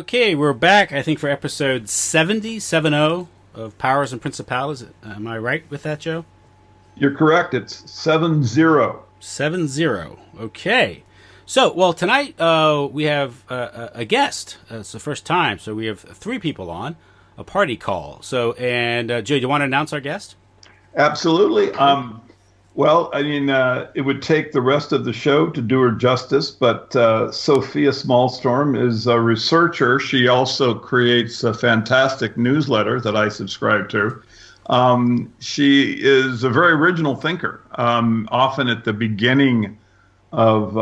Okay, we're back, I think, for episode 70 of Powers and Principalities. Am I right with that, Joe? You're correct. It's 70. 70. Okay. So, well, tonight we have a guest. It's the first time, so we have three people on, a party call. So, and Joe, do you want to announce our guest? Absolutely. Well, I mean, it would take the rest of the show to do her justice, but Sophia Smallstorm is a researcher. She also creates a fantastic newsletter that I subscribe to. She is a very original thinker, often at the beginning of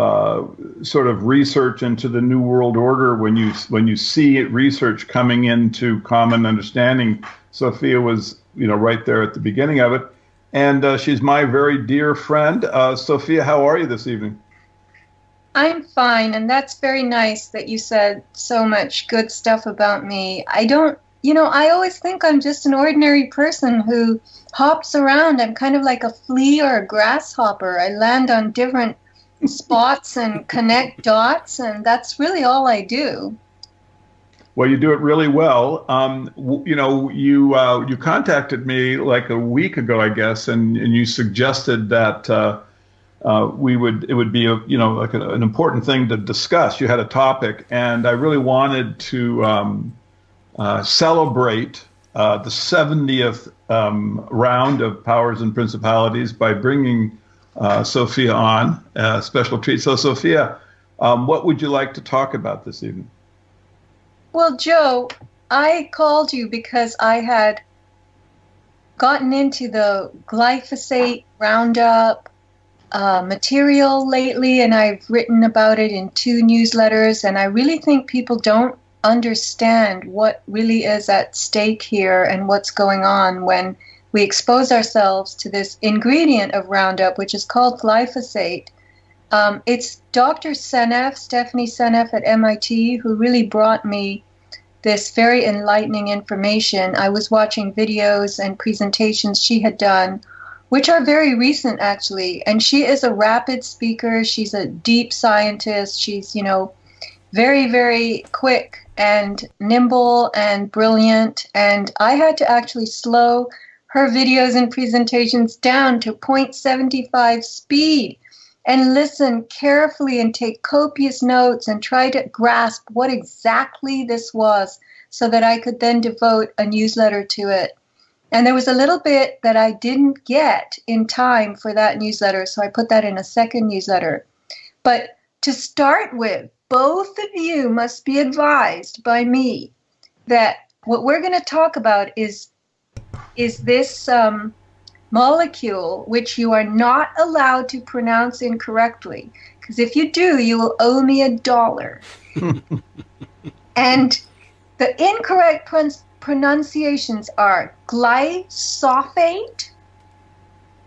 sort of research into the New World Order. When you see research coming into common understanding, Sophia was, right there at the beginning of it. And she's my very dear friend. Sophia, how are you this evening? I'm fine, and that's very nice that you said so much good stuff about me. I always think I'm just an ordinary person who hops around. I'm kind of like a flea or a grasshopper. I land on different spots and connect dots, and that's really all I do. Well, you do it really well. You contacted me like a week ago, I guess, and you suggested that it would be an important thing to discuss. You had a topic, and I really wanted to celebrate the 70th round of Powers and Principalities by bringing Sophia on, a special treat. So, Sophia, what would you like to talk about this evening? Well, Joe, I called you because I had gotten into the glyphosate Roundup material lately, and I've written about it in 2 newsletters, and I really think people don't understand what really is at stake here and what's going on when we expose ourselves to this ingredient of Roundup, which is called glyphosate. It's Dr. Stephanie Seneff at MIT, who really brought me this very enlightening information. I was watching videos and presentations she had done, which are very recent, actually. And she is a rapid speaker. She's a deep scientist. She's, very, very quick and nimble and brilliant. And I had to actually slow her videos and presentations down to 0.75 speed and listen carefully and take copious notes and try to grasp what exactly this was so that I could then devote a newsletter to it. And there was a little bit that I didn't get in time for that newsletter, so I put that in a second newsletter. But to start with, both of you must be advised by me that what we're going to talk about is this molecule, which you are not allowed to pronounce incorrectly, because if you do, you will owe me $1. And the incorrect pronunciations are glyphosate,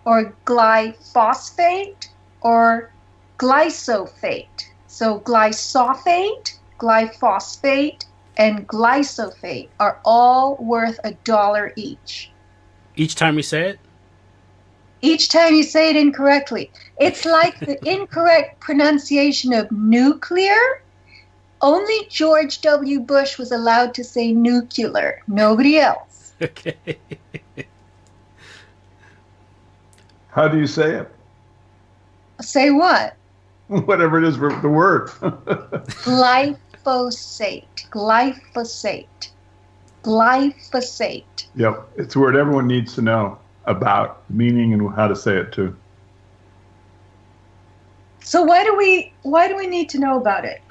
or glyphosate, or glyphosate. So glyphosate, glyphosate, and glyphosate are all worth $1 each. Each time we say it? Each time you say it incorrectly. It's like the incorrect pronunciation of nuclear. Only George W. Bush was allowed to say nuclear. Nobody else. Okay. How do you say it? Say what? Whatever it is, the word. Glyphosate. Glyphosate. Glyphosate. Yep. It's a word everyone needs to know about meaning and how to say it too. So why do we need to know about it?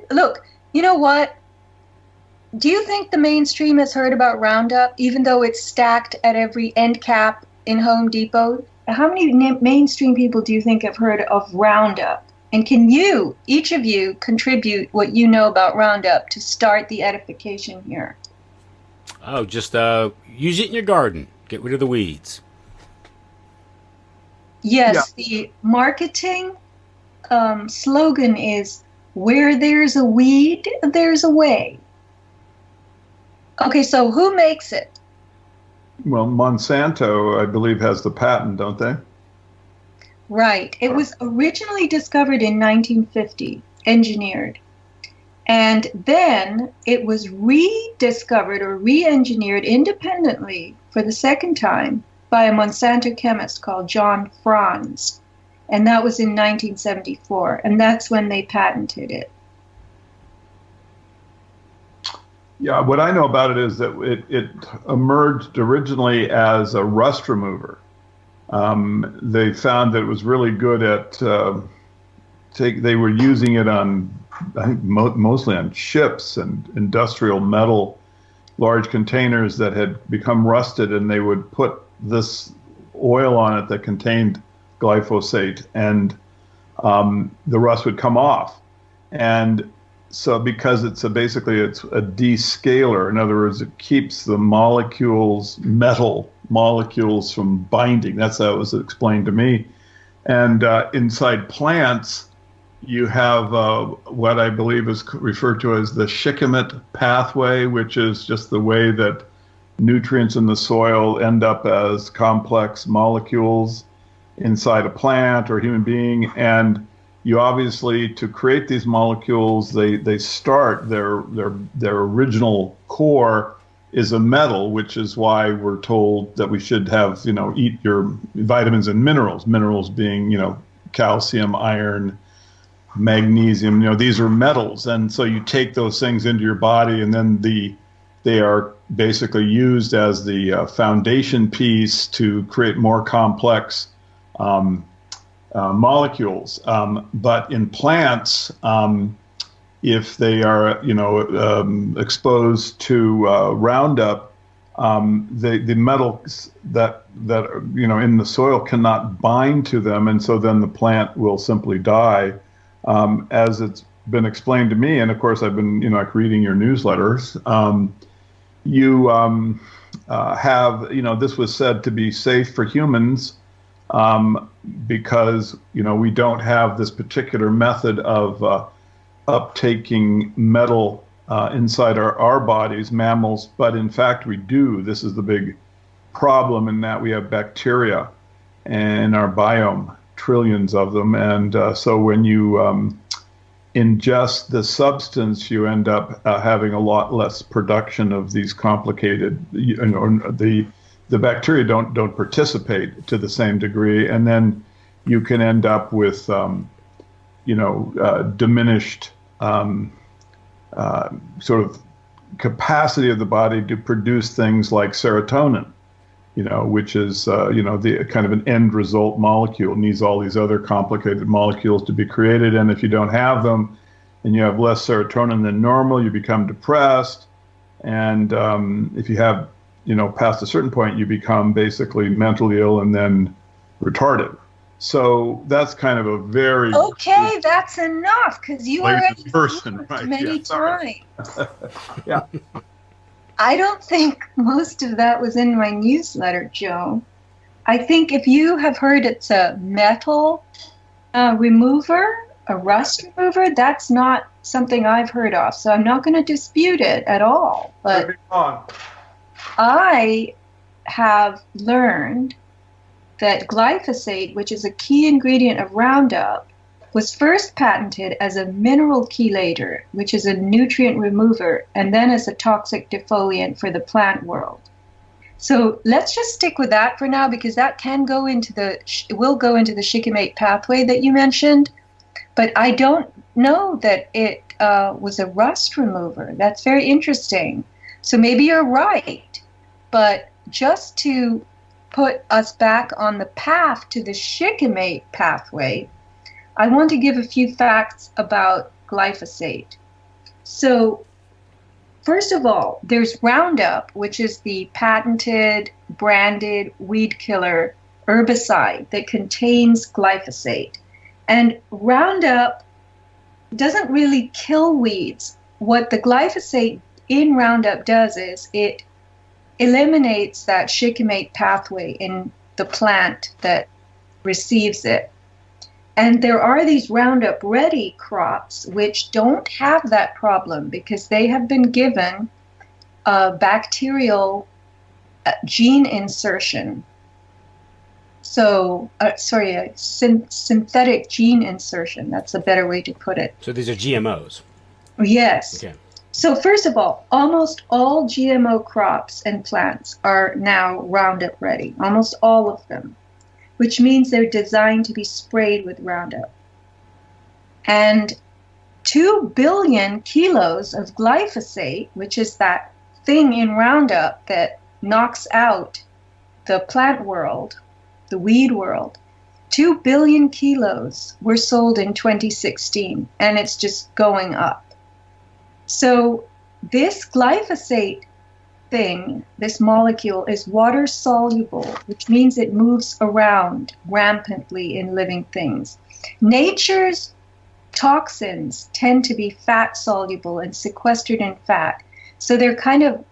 Look, you know what? Do you think the mainstream has heard about Roundup, even though it's stacked at every end cap in Home Depot? How many mainstream people do you think have heard of Roundup? And can you, each of you, contribute what you know about Roundup to start the edification here? Oh, just use it in your garden. Get rid of the weeds. Yes, yeah. The marketing slogan is, where there's a weed, there's a way. Okay, so who makes it? Well, Monsanto, I believe, has the patent, don't they? Right. It was originally discovered in 1950, engineered. And then it was rediscovered or re-engineered independently for the second time by a Monsanto chemist called John Franz. And that was in 1974. And that's when they patented it. Yeah, what I know about it is that it emerged originally as a rust remover. They found that it was really good at they were using it on, I think, mostly on ships and industrial metal, large containers that had become rusted, and they would put this oil on it that contained glyphosate, and the rust would come off. And so because basically it's a descaler, in other words, it keeps the metal molecules from binding. That's how it was explained to me. And inside plants, you have what I believe is referred to as the shikimate pathway, which is just the way that nutrients in the soil end up as complex molecules inside a plant or human being. And you obviously, to create these molecules, they start their original core is a metal, which is why we're told that we should have, eat your vitamins and minerals. Minerals being, calcium, iron, magnesium. These are metals, and so you take those things into your body, and then they are basically used as the foundation piece to create more complex molecules. But in plants, if they are, exposed to Roundup, the metals that are, in the soil cannot bind to them, and so then the plant will simply die. As it's been explained to me, and of course I've been, reading your newsletters. You have, this was said to be safe for humans. Because we don't have this particular method of uptaking metal inside our bodies, mammals, but in fact we do. This is the big problem, in that we have bacteria in our biome, trillions of them, and so when you ingest the substance, you end up having a lot less production of these complicated, the bacteria don't participate to the same degree, and then you can end up with diminished sort of capacity of the body to produce things like serotonin, which is the kind of an end result molecule. It needs all these other complicated molecules to be created, and if you don't have them, and you have less serotonin than normal, you become depressed, and if you have past a certain point, you become basically mentally ill and then retarded. So that's kind of a very okay. That's enough, because you already person, right? Many times. Yeah. I don't think most of that was in my newsletter, Joe. I think if you have heard it's a metal remover, a rust remover, that's not something I've heard of. So I'm not going to dispute it at all. But I have learned that glyphosate, which is a key ingredient of Roundup, was first patented as a mineral chelator, which is a nutrient remover, and then as a toxic defoliant for the plant world. So let's just stick with that for now, because that can go into will go into the shikimate pathway that you mentioned, but I don't know that it was a rust remover. That's very interesting. So maybe you're right. But just to put us back on the path to the shikimate pathway, I want to give a few facts about glyphosate. So, first of all, there's Roundup, which is the patented, branded weed killer herbicide that contains glyphosate. And Roundup doesn't really kill weeds. What the glyphosate in Roundup does is it eliminates that shikimate pathway in the plant that receives it. And there are these Roundup Ready crops which don't have that problem because they have been given a bacterial gene insertion. So, a synthetic gene insertion. That's a better way to put it. So these are GMOs. Yes. Okay. So first of all, almost all GMO crops and plants are now Roundup ready, almost all of them, which means they're designed to be sprayed with Roundup. And 2 billion kilos of glyphosate, which is that thing in Roundup that knocks out the plant world, the weed world, 2 billion kilos were sold in 2016, and it's just going up. So this glyphosate thing, this molecule, is water soluble, which means it moves around rampantly in living things. Nature's toxins tend to be fat soluble and sequestered in fat. So they're kind of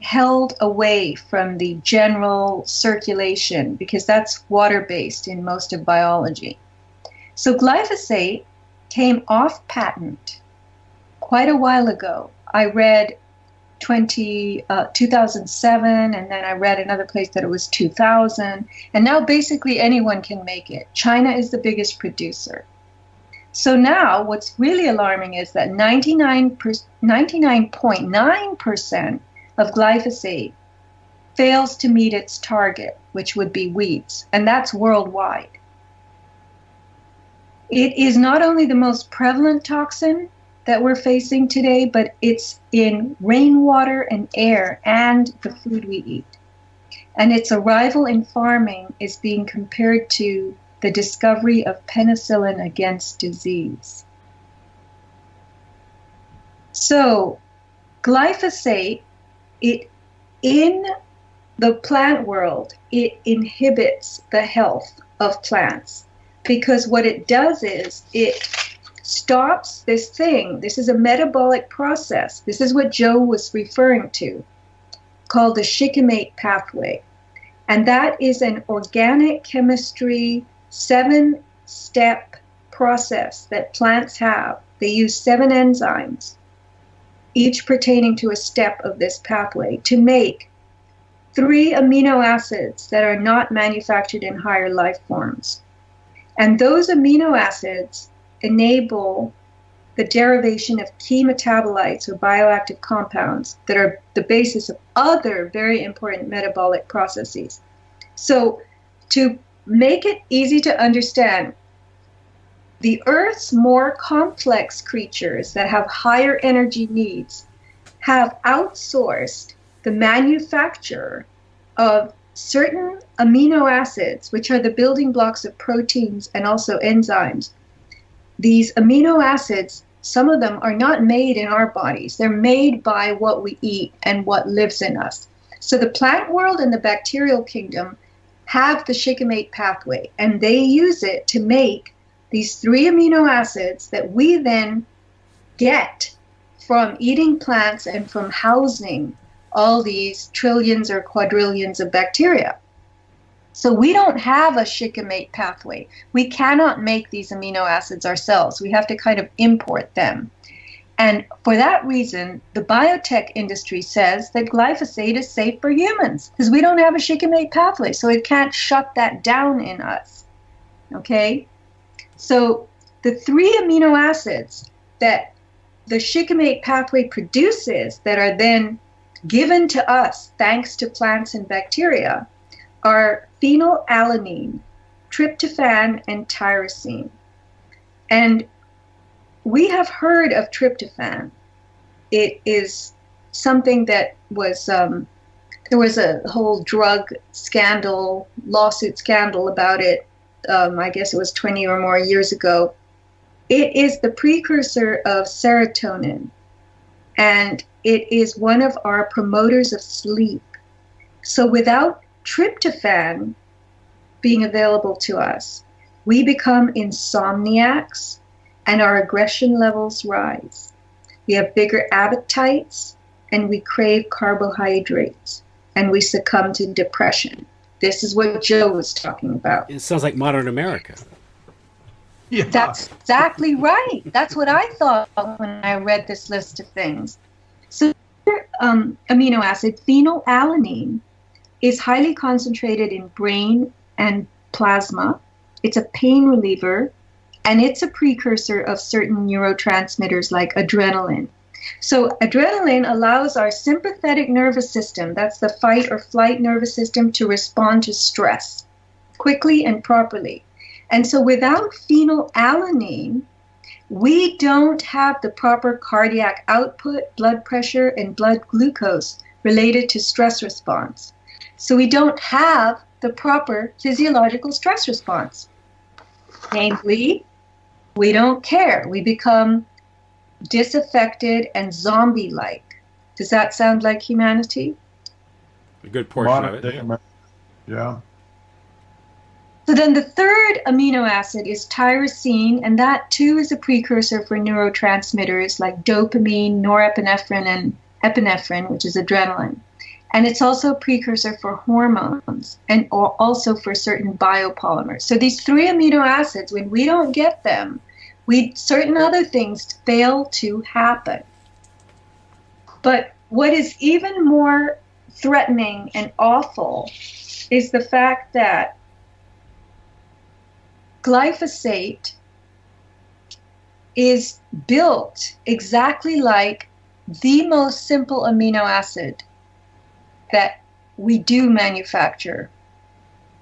held away from the general circulation because that's water-based in most of biology. So glyphosate came off patent quite a while ago. I read 2007, and then I read another place that it was 2000, and now basically anyone can make it. China is the biggest producer. So now what's really alarming is that 99.9% of glyphosate fails to meet its target, which would be weeds, and that's worldwide. It is not only the most prevalent toxin that we're facing today, but it's in rainwater and air and the food we eat. And its arrival in farming is being compared to the discovery of penicillin against disease. So glyphosate, in the plant world, it inhibits the health of plants because what it does is it stops this thing. This is a metabolic process. This is what Joe was referring to, called the shikimate pathway. And that is an organic chemistry 7-step process that plants have. They use 7 enzymes, each pertaining to a step of this pathway, to make 3 amino acids that are not manufactured in higher life forms. And those amino acids enable the derivation of key metabolites or bioactive compounds that are the basis of other very important metabolic processes. So to make it easy to understand, the Earth's more complex creatures that have higher energy needs have outsourced the manufacture of certain amino acids, which are the building blocks of proteins and also enzymes. These amino acids, some of them are not made in our bodies. They're made by what we eat and what lives in us. So the plant world and the bacterial kingdom have the shikimate pathway, and they use it to make these 3 amino acids that we then get from eating plants and from housing all these trillions or quadrillions of bacteria. So we don't have a shikimate pathway. We cannot make these amino acids ourselves. We have to kind of import them. And for that reason, the biotech industry says that glyphosate is safe for humans because we don't have a shikimate pathway, so it can't shut that down in us. Okay? So the 3 amino acids that the shikimate pathway produces that are then given to us thanks to plants and bacteria are phenylalanine, tryptophan, and tyrosine. And we have heard of tryptophan. It is something that was, there was a whole drug scandal, lawsuit scandal about it. I guess it was 20 or more years ago. It is the precursor of serotonin, and it is one of our promoters of sleep. So without tryptophan being available to us, we become insomniacs and our aggression levels rise. We have bigger appetites and we crave carbohydrates and we succumb to depression. This is what Joe was talking about. It sounds like modern America. Yeah. That's exactly right. That's what I thought when I read this list of things. So amino acid, phenylalanine, is highly concentrated in brain and plasma. It's a pain reliever, and it's a precursor of certain neurotransmitters like adrenaline. So adrenaline allows our sympathetic nervous system, that's the fight or flight nervous system, to respond to stress quickly and properly. And so without phenylalanine, we don't have the proper cardiac output, blood pressure, and blood glucose related to stress response. So we don't have the proper physiological stress response. Namely, we don't care. We become disaffected and zombie-like. Does that sound like humanity? A good portion of it. Yeah. So then the third amino acid is tyrosine, and that too is a precursor for neurotransmitters like dopamine, norepinephrine, and epinephrine, which is adrenaline. And it's also a precursor for hormones and also for certain biopolymers. So these three amino acids, when we don't get them, certain other things fail to happen. But what is even more threatening and awful is the fact that glyphosate is built exactly like the most simple amino acid that we do manufacture,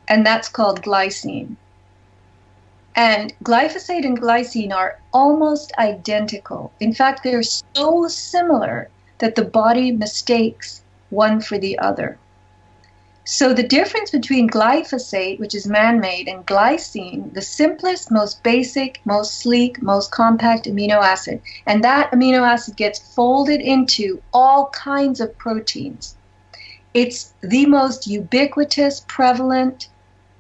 and that's called glycine. And glyphosate and glycine are almost identical. In fact, they're so similar that the body mistakes one for the other. So the difference between glyphosate, which is man-made, and glycine, the simplest, most basic, most sleek, most compact amino acid, and that amino acid gets folded into all kinds of proteins. It's the most ubiquitous, prevalent,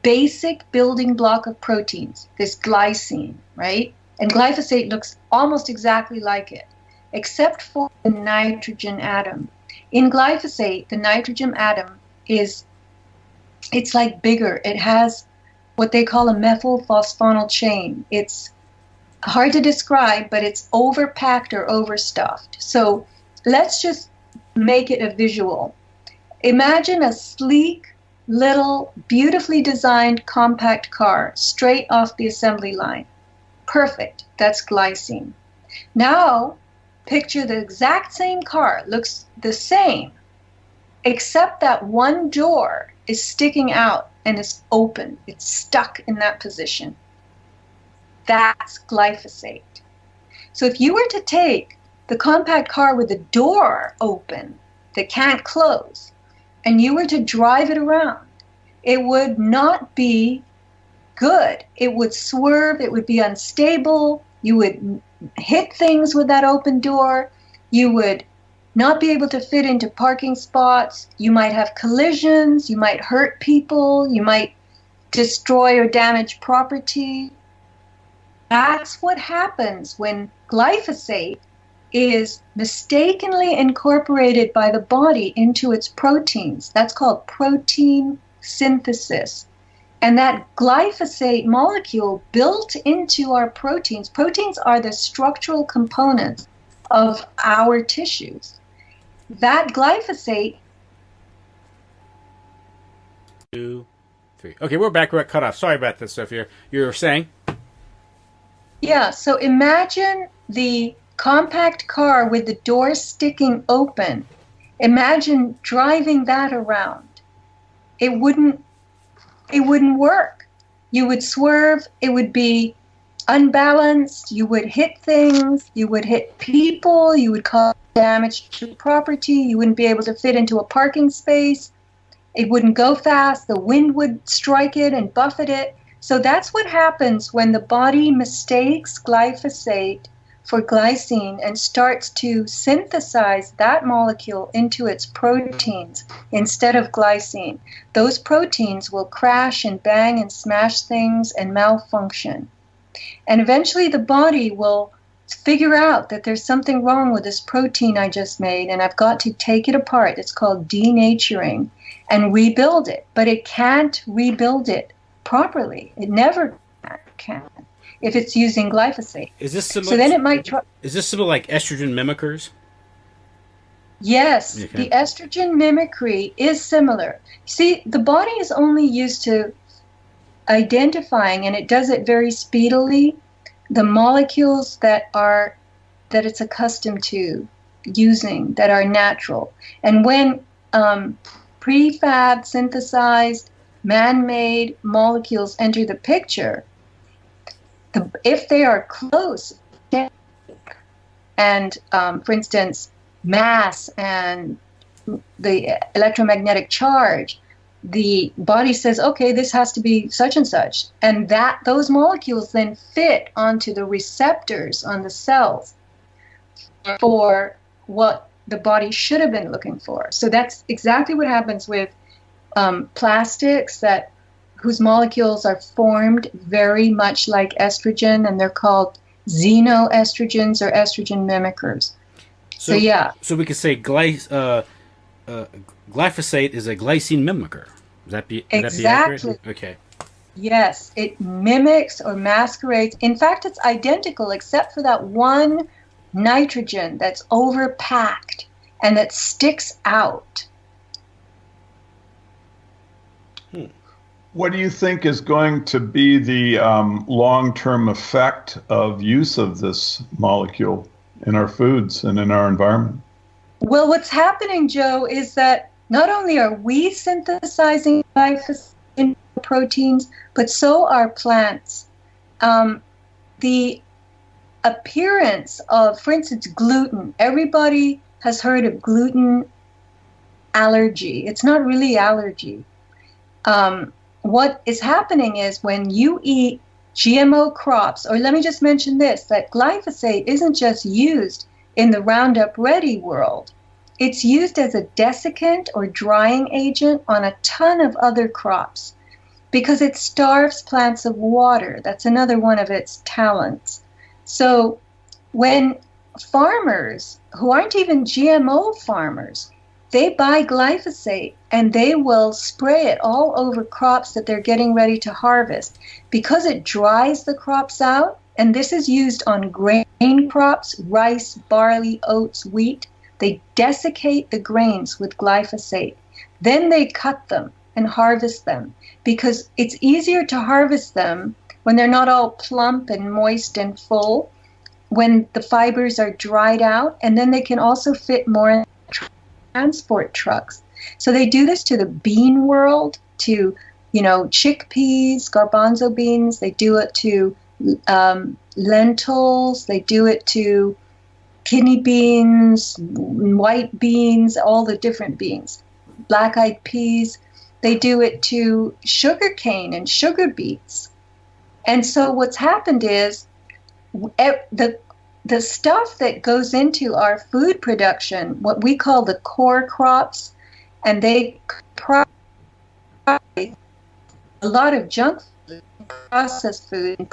basic building block of proteins, this glycine, right? And glyphosate looks almost exactly like it, except for the nitrogen atom. In glyphosate, the nitrogen atom it's like bigger. It has what they call a methylphosphonyl chain. It's hard to describe, but it's overpacked or overstuffed. So let's just make it a visual. Imagine a sleek, little, beautifully designed compact car straight off the assembly line. Perfect. That's glycine. Now, picture the exact same car, looks the same, except that one door is sticking out and is open. It's stuck in that position. That's glyphosate. So if you were to take the compact car with the door open that can't close, and you were to drive it around, it would not be good. It would swerve, it would be unstable, you would hit things with that open door, you would not be able to fit into parking spots, you might have collisions, you might hurt people, you might destroy or damage property. That's what happens when glyphosate is mistakenly incorporated by the body into its proteins. That's called protein synthesis. And that glyphosate molecule built into our proteins are the structural components of our tissues. That glyphosate. 2, 3. Okay, we're back. We're cut off. Sorry about this, Sophia. You were saying? Yeah, so imagine the compact car with the door sticking open. Imagine driving that around. It wouldn't work. You would swerve, it would be unbalanced, you would hit things, you would hit people, you would cause damage to property, you wouldn't be able to fit into a parking space, it wouldn't go fast, the wind would strike it and buffet it. So that's what happens when the body mistakes glyphosate for glycine and starts to synthesize that molecule into its proteins instead of glycine. Those proteins will crash and bang and smash things and malfunction. And eventually the body will figure out that there's something wrong with this protein I just made and I've got to take it apart. It's called denaturing and rebuild it. But it can't rebuild it properly. It never can. If it's using glyphosate. Is this similar? So then it might try. Is this similar like estrogen mimickers? Yes, Okay. the estrogen mimicry is similar. See, the body is only used to identifying, and it does it very speedily, the molecules that it's accustomed to using, that are natural. And when prefab synthesized man-made molecules enter the picture, if they are close, and for instance, mass and the electromagnetic charge, the body says, okay, this has to be such and such. And those molecules then fit onto the receptors on the cells for what the body should have been looking for. So that's exactly what happens with plastics whose molecules are formed very much like estrogen, and they're called xenoestrogens or estrogen mimickers. So yeah. So we could say glyphosate is a glycine mimicker. Would that be accurate? Okay. Yes, it mimics or masquerades. In fact, it's identical except for that one nitrogen that's overpacked and that sticks out. What do you think is going to be the long-term effect of use of this molecule in our foods and in our environment? Well, what's happening, Joe, is that not only are we synthesizing glyphosate in proteins, but so are plants. The appearance of, for instance, gluten. Everybody has heard of gluten allergy. It's not really allergy. What is happening is when you eat GMO crops, or let me just mention this, that glyphosate isn't just used in the Roundup Ready world. It's used as a desiccant or drying agent on a ton of other crops because it starves plants of water. That's another one of its talents. So when farmers, who aren't even GMO farmers, they buy glyphosate and they will spray it all over crops that they're getting ready to harvest because it dries the crops out. And this is used on grain crops, rice, barley, oats, wheat. They desiccate the grains with glyphosate. Then they cut them and harvest them because it's easier to harvest them when they're not all plump and moist and full, when the fibers are dried out, and then they can also fit more in transport trucks. So they do this to the bean world, to, chickpeas, garbanzo beans. They do it to lentils. They do it to kidney beans, white beans, all the different beans, black-eyed peas. They do it to sugarcane and sugar beets. And so what's happened is the stuff that goes into our food production, what we call the core crops, and they produce a lot of junk food, processed food, and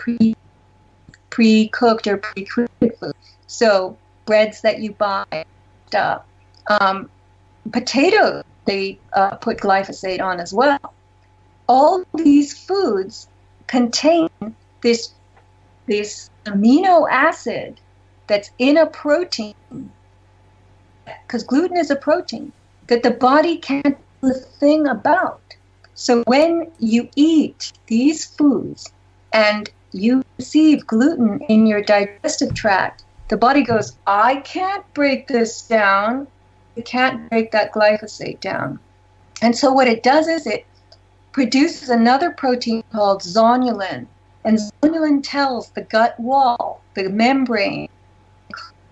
pre-cooked or pre-treated food. So breads that you buy, stuff. Potatoes, they put glyphosate on as well. All these foods contain this amino acid that's in a protein, because gluten is a protein that the body can't do a thing about. So when you eat these foods and you receive gluten in your digestive tract, the body goes, I can't break this down. It can't break that glyphosate down. And so what it does is it produces another protein called zonulin. And zonulin tells the gut wall, the membrane,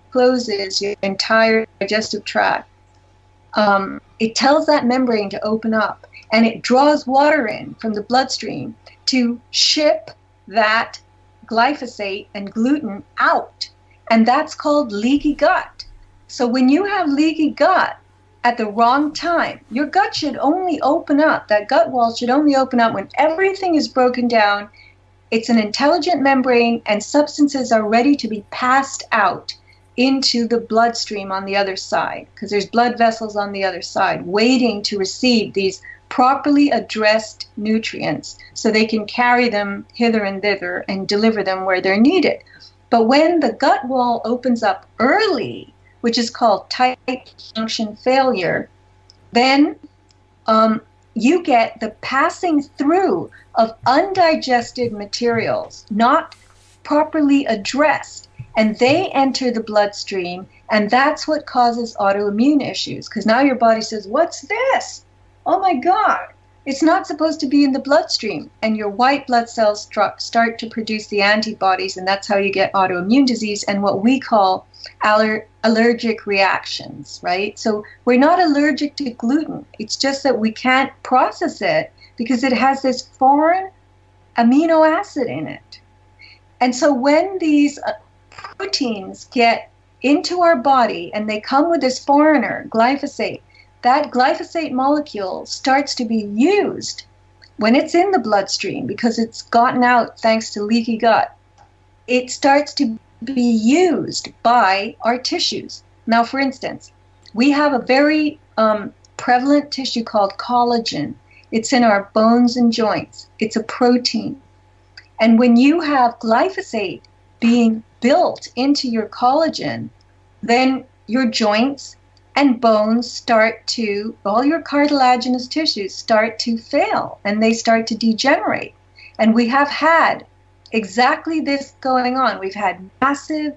closes your entire digestive tract. It tells that membrane to open up, and it draws water in from the bloodstream to ship that glyphosate and gluten out. And that's called leaky gut. So when you have leaky gut at the wrong time, your gut should only open up, that gut wall should only open up when everything is broken down. It's an intelligent membrane, and substances are ready to be passed out into the bloodstream on the other side, because there's blood vessels on the other side waiting to receive these properly addressed nutrients so they can carry them hither and thither and deliver them where they're needed. But when the gut wall opens up early, which is called tight junction failure, then you get the passing through of undigested materials, not properly addressed. And they enter the bloodstream, and that's what causes autoimmune issues. Because now your body says, what's this? Oh my God, it's not supposed to be in the bloodstream. And your white blood cells start to produce the antibodies, and that's how you get autoimmune disease and what we call allergic reactions, right? So we're not allergic to gluten. It's just that we can't process it because it has this foreign amino acid in it. And so when these proteins get into our body and they come with this foreigner, glyphosate, that glyphosate molecule starts to be used when it's in the bloodstream because it's gotten out thanks to leaky gut. It starts to be used by our tissues. Now, for instance, we have a very prevalent tissue called collagen. It's in our bones and joints. It's a protein. And when you have glyphosate being built into your collagen, then your joints and bones start to, all your cartilaginous tissues start to fail and they start to degenerate. And we have had exactly this going on. We've had massive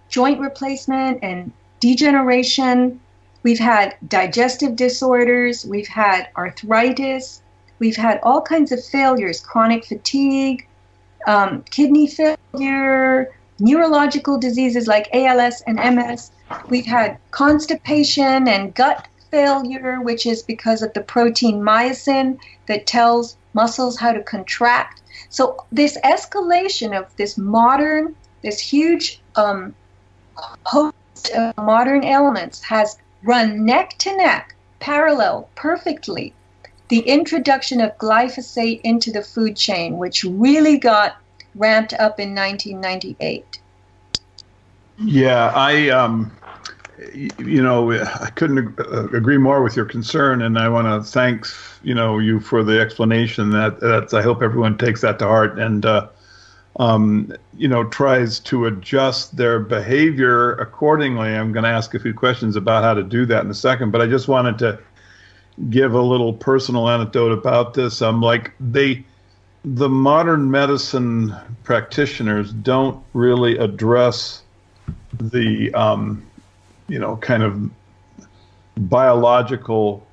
joint replacement and degeneration. We've had digestive disorders. We've had arthritis. We've had all kinds of failures, chronic fatigue, kidney failure, neurological diseases like ALS and MS. We've had constipation and gut failure, which is because of the protein myosin that tells muscles how to contract. So this escalation of this huge host of modern ailments has run neck to neck, parallel, perfectly, the introduction of glyphosate into the food chain, which really got ramped up in 1998. Yeah, I couldn't agree more with your concern, and I want to thank you for the explanation. That's I hope everyone takes that to heart and tries to adjust their behavior accordingly. I'm going to ask a few questions about how to do that in a second, but I just wanted to give a little personal anecdote about this. The modern medicine practitioners don't really address the kind of biological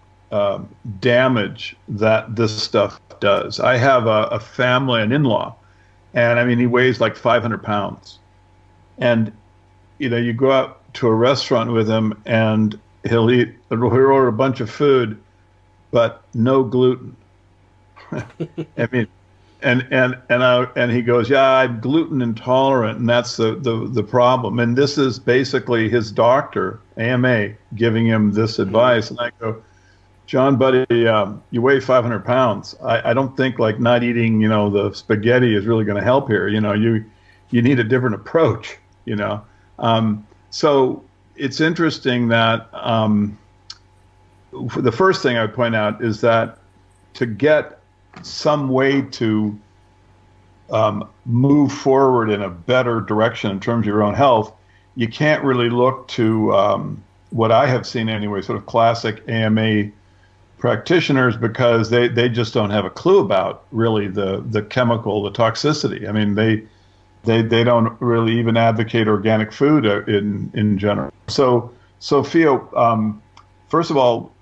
damage that this stuff does. I have a family, an in-law, and I mean, he weighs like 500 pounds. And, you go out to a restaurant with him and he'll order a bunch of food, but no gluten. I mean, and he goes, yeah, I'm gluten intolerant, and that's the problem. And this is basically his doctor, AMA, giving him this advice. And I go, John, buddy, you weigh 500 pounds. I don't think not eating, the spaghetti is really going to help here. You need a different approach. So it's interesting that the first thing I would point out is that to get some way to move forward in a better direction in terms of your own health, you can't really look to what I have seen anyway, sort of classic AMA practitioners, because they just don't have a clue about really the chemical, the toxicity. I mean, they don't really even advocate organic food in general. So, Sophia, first of all,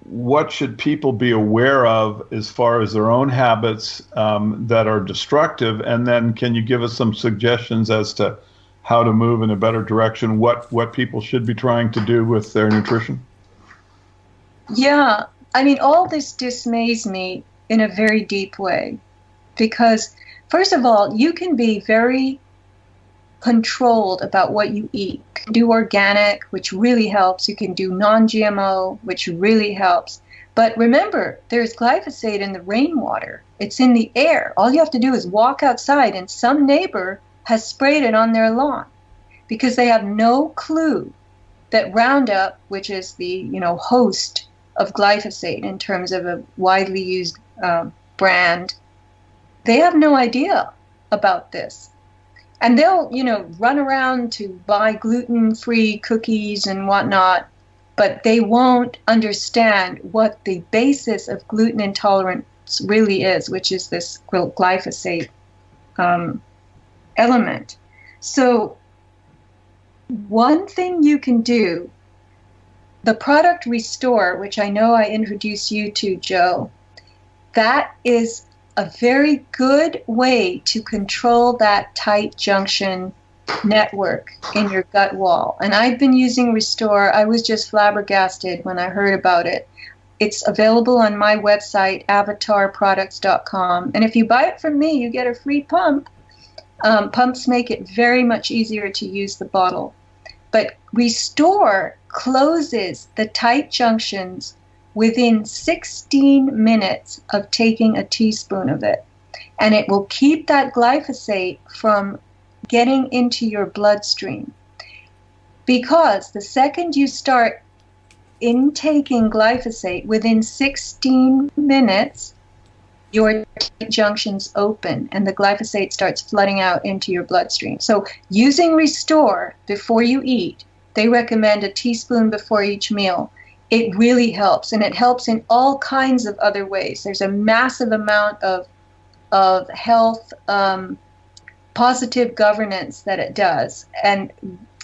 what should people be aware of as far as their own habits that are destructive? And then can you give us some suggestions as to how to move in a better direction, what people should be trying to do with their nutrition? Yeah, I mean, all this dismays me in a very deep way because, first of all, you can be very controlled about what you eat. You can do organic, which really helps. You can do non-GMO, which really helps. But remember, there's glyphosate in the rainwater. It's in the air. All you have to do is walk outside and some neighbor has sprayed it on their lawn because they have no clue that Roundup, which is the host of glyphosate in terms of a widely used brand, they have no idea about this. And they'll, run around to buy gluten-free cookies and whatnot, but they won't understand what the basis of gluten intolerance really is, which is this glyphosate element. So one thing you can do, the product Restore, which I know I introduced you to, Joe, that is a very good way to control that tight junction network in your gut wall. And I've been using Restore. I was just flabbergasted when I heard about it. It's available on my website, avatarproducts.com. And if you buy it from me, you get a free pump. Pumps make it very much easier to use the bottle. But Restore closes the tight junctions within 16 minutes of taking a teaspoon of it. And it will keep that glyphosate from getting into your bloodstream. Because the second you start intaking glyphosate, within 16 minutes, your junctions open and the glyphosate starts flooding out into your bloodstream. So using Restore before you eat, they recommend a teaspoon before each meal. It really helps, and it helps in all kinds of other ways. There's a massive amount of health positive governance that it does, and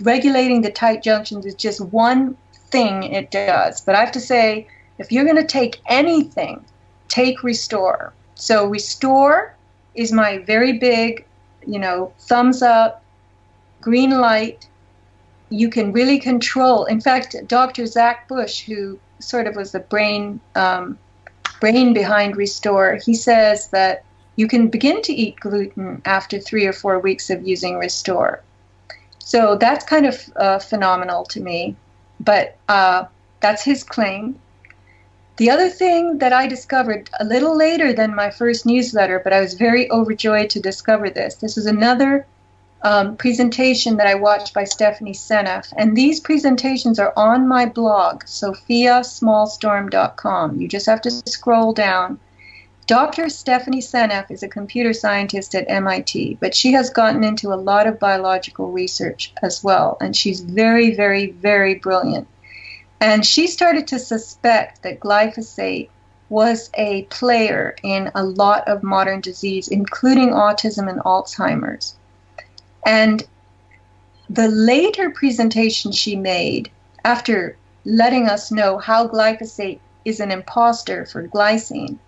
regulating the tight junctions is just one thing it does. But I have to say, if you're going to take anything, take Restore. So Restore is my very big, thumbs up, green light. You can really control. In fact, Dr. Zach Bush, who sort of was the brain behind Restore, he says that you can begin to eat gluten after 3 or 4 weeks of using Restore. So that's kind of phenomenal to me, but that's his claim. The other thing that I discovered a little later than my first newsletter, but I was very overjoyed to discover this. This is another presentation that I watched by Stephanie Seneff, and these presentations are on my blog, sophiasmallstorm.com. You just have to scroll down. Dr. Stephanie Seneff is a computer scientist at MIT, but she has gotten into a lot of biological research as well, and she's very, very, very brilliant. And she started to suspect that glyphosate was a player in a lot of modern disease, including autism and Alzheimer's. And the later presentation she made, after letting us know how glyphosate is an imposter for glycine,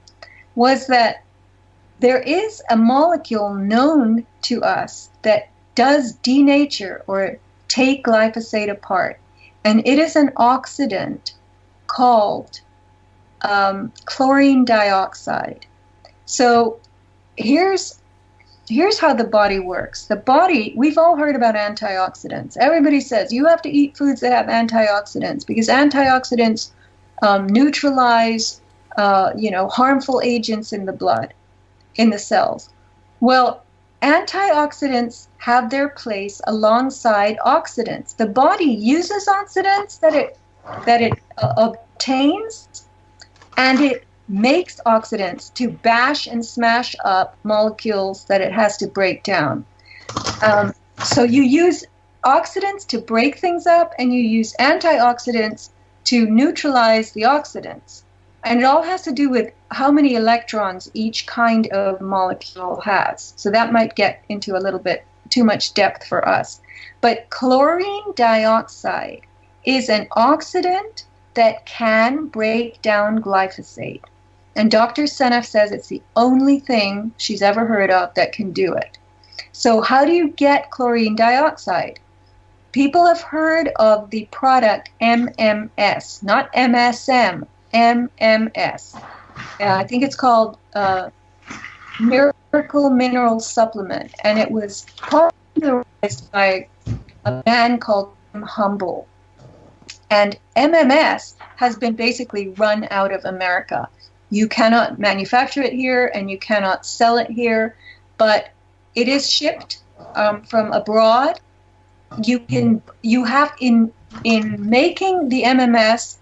was that there is a molecule known to us that does denature or take glyphosate apart. And it is an oxidant called chlorine dioxide. So here's how the body works. The body, we've all heard about antioxidants. Everybody says you have to eat foods that have antioxidants because antioxidants neutralize harmful agents in the blood, in the cells. Well, antioxidants have their place alongside oxidants. The body uses oxidants that it obtains, and it makes oxidants to bash and smash up molecules that it has to break down. So you use oxidants to break things up, and you use antioxidants to neutralize the oxidants. And it all has to do with how many electrons each kind of molecule has. So that might get into a little bit too much depth for us. But chlorine dioxide is an oxidant that can break down glyphosate. And Dr. Seneff says it's the only thing she's ever heard of that can do it. So how do you get chlorine dioxide? People have heard of the product MMS, not MSM, MMS. I think it's called Miracle Mineral Supplement, and it was popularized by a man called Humble. And MMS has been basically run out of America. You cannot manufacture it here, and you cannot sell it here, but it is shipped from abroad. You have in making the MMS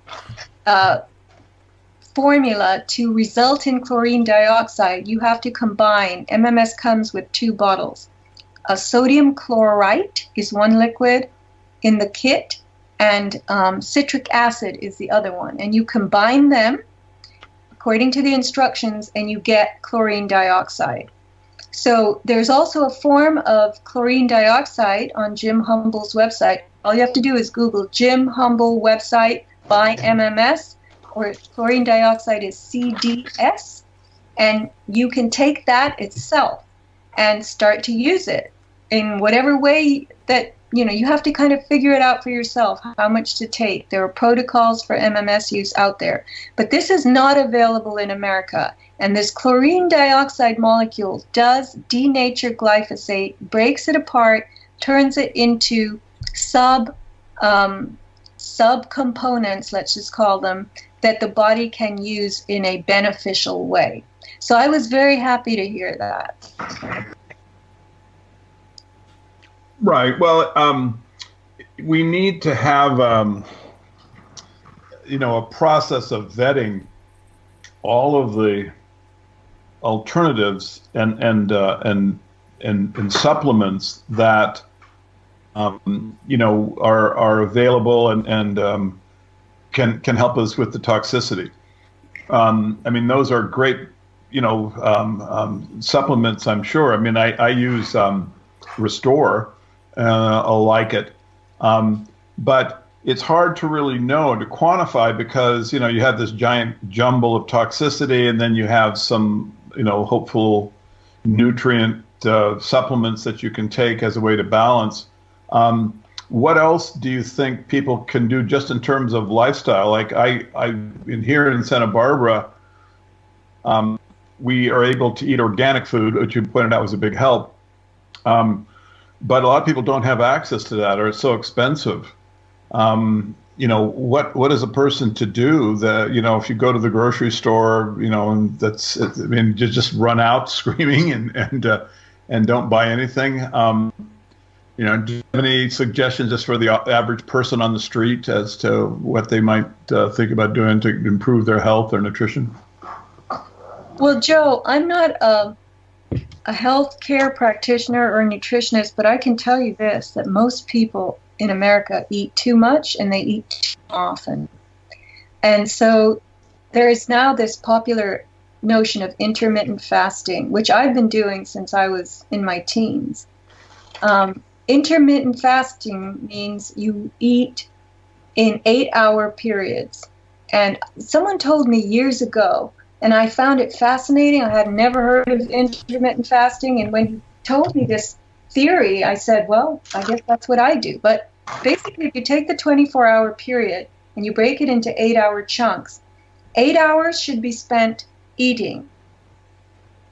formula to result in chlorine dioxide, you have to combine. MMS comes with 2 bottles. A sodium chlorite is one liquid in the kit, and citric acid is the other one. And you combine them according to the instructions, and you get chlorine dioxide. So there's also a form of chlorine dioxide on Jim Humble's website. All you have to do is Google Jim Humble website by MMS, or chlorine dioxide is CDS, and you can take that itself and start to use it in whatever way that, you have to kind of figure it out for yourself, how much to take. There are protocols for MMS use out there, but this is not available in America. And this chlorine dioxide molecule does denature glyphosate, breaks it apart, turns it into subcomponents, let's just call them, that the body can use in a beneficial way. So I was very happy to hear that. Right. Well, we need to have, a process of vetting all of the alternatives and supplements that are available and can help us with the toxicity. Those are great supplements, I'm sure. I use Restore. I like it, but it's hard to really know and to quantify because you have this giant jumble of toxicity, and then you have some hopeful nutrient supplements that you can take as a way to balance. What else do you think people can do just in terms of lifestyle? Like in here in Santa Barbara, we are able to eat organic food, which you pointed out was a big help. But a lot of people don't have access to that, or it's so expensive. What is a person to do that, if you go to the grocery store, and you just run out screaming and don't buy anything. Do you have any suggestions just for the average person on the street as to what they might think about doing to improve their health or nutrition? Well, Joe, I'm not a health care practitioner or nutritionist, but I can tell you this, that most people in America eat too much and they eat too often. And so there is now this popular notion of intermittent fasting, which I've been doing since I was in my teens. Intermittent fasting means you eat in 8-hour periods. And someone told me years ago, and I found it fascinating. I had never heard of intermittent fasting. And when he told me this theory, I said, well, I guess that's what I do. But basically, if you take the 24-hour period and you break it into 8-hour chunks, 8 hours should be spent eating,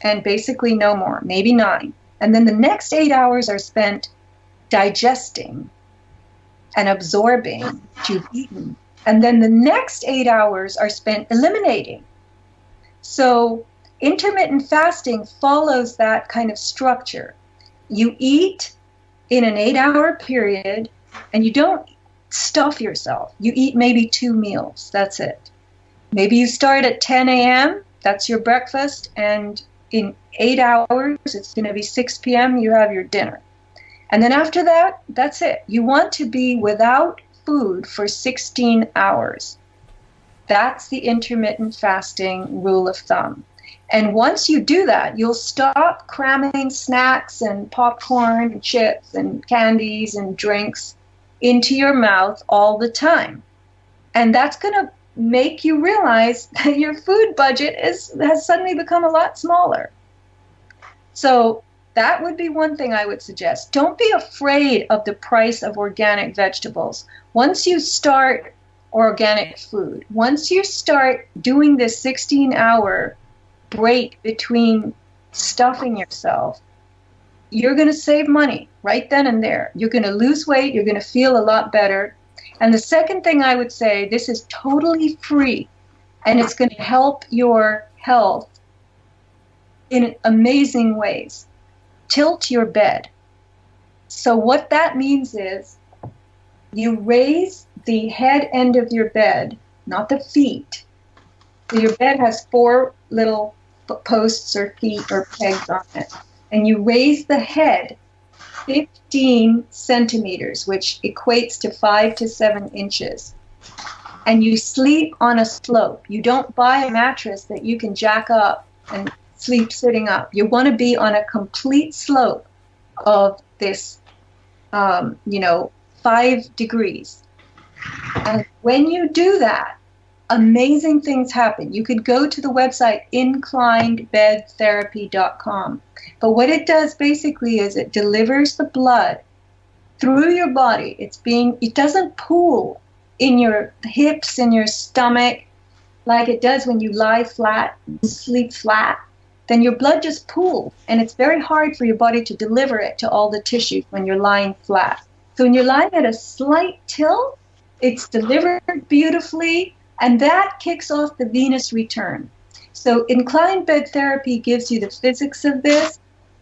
and basically no more, maybe 9. And then the next 8 hours are spent digesting and absorbing what you've eaten. And then the next 8 hours are spent eliminating. So intermittent fasting follows that kind of structure. You eat in an 8-hour period, and you don't stuff yourself. You eat maybe 2 meals. That's it. Maybe you start at 10 a.m. That's your breakfast, and in 8 hours, it's going to be 6 p.m. You have your dinner. And then after that, that's it. You want to be without food for 16 hours. That's the intermittent fasting rule of thumb. And once you do that, you'll stop cramming snacks and popcorn and chips and candies and drinks into your mouth all the time. And that's going to make you realize that your food budget has suddenly become a lot smaller. So that would be one thing I would suggest. Don't be afraid of the price of organic vegetables. Once you start organic food, once you start doing this 16-hour break between stuffing yourself, you're going to save money right then and there. You're going to lose weight. You're going to feel a lot better. And the second thing I would say, this is totally free, and it's going to help your health in amazing ways. Tilt your bed. So what that means is you raise the head end of your bed, not the feet. So your bed has 4 little posts or feet or pegs on it. And you raise the head 15 centimeters, which equates to 5 to 7 inches. And you sleep on a slope. You don't buy a mattress that you can jack up and sleep sitting up. You want to be on a complete slope of this, 5 degrees. And when you do that, amazing things happen. You could go to the website inclinedbedtherapy.com. But what it does basically is it delivers the blood through your body. It doesn't pool in your hips and your stomach like it does when you lie flat and sleep flat. Then your blood just pools, and it's very hard for your body to deliver it to all the tissues when you're lying flat. So when you're lying at a slight tilt, it's delivered beautifully, and that kicks off the venous return. So Inclined Bed Therapy gives you the physics of this,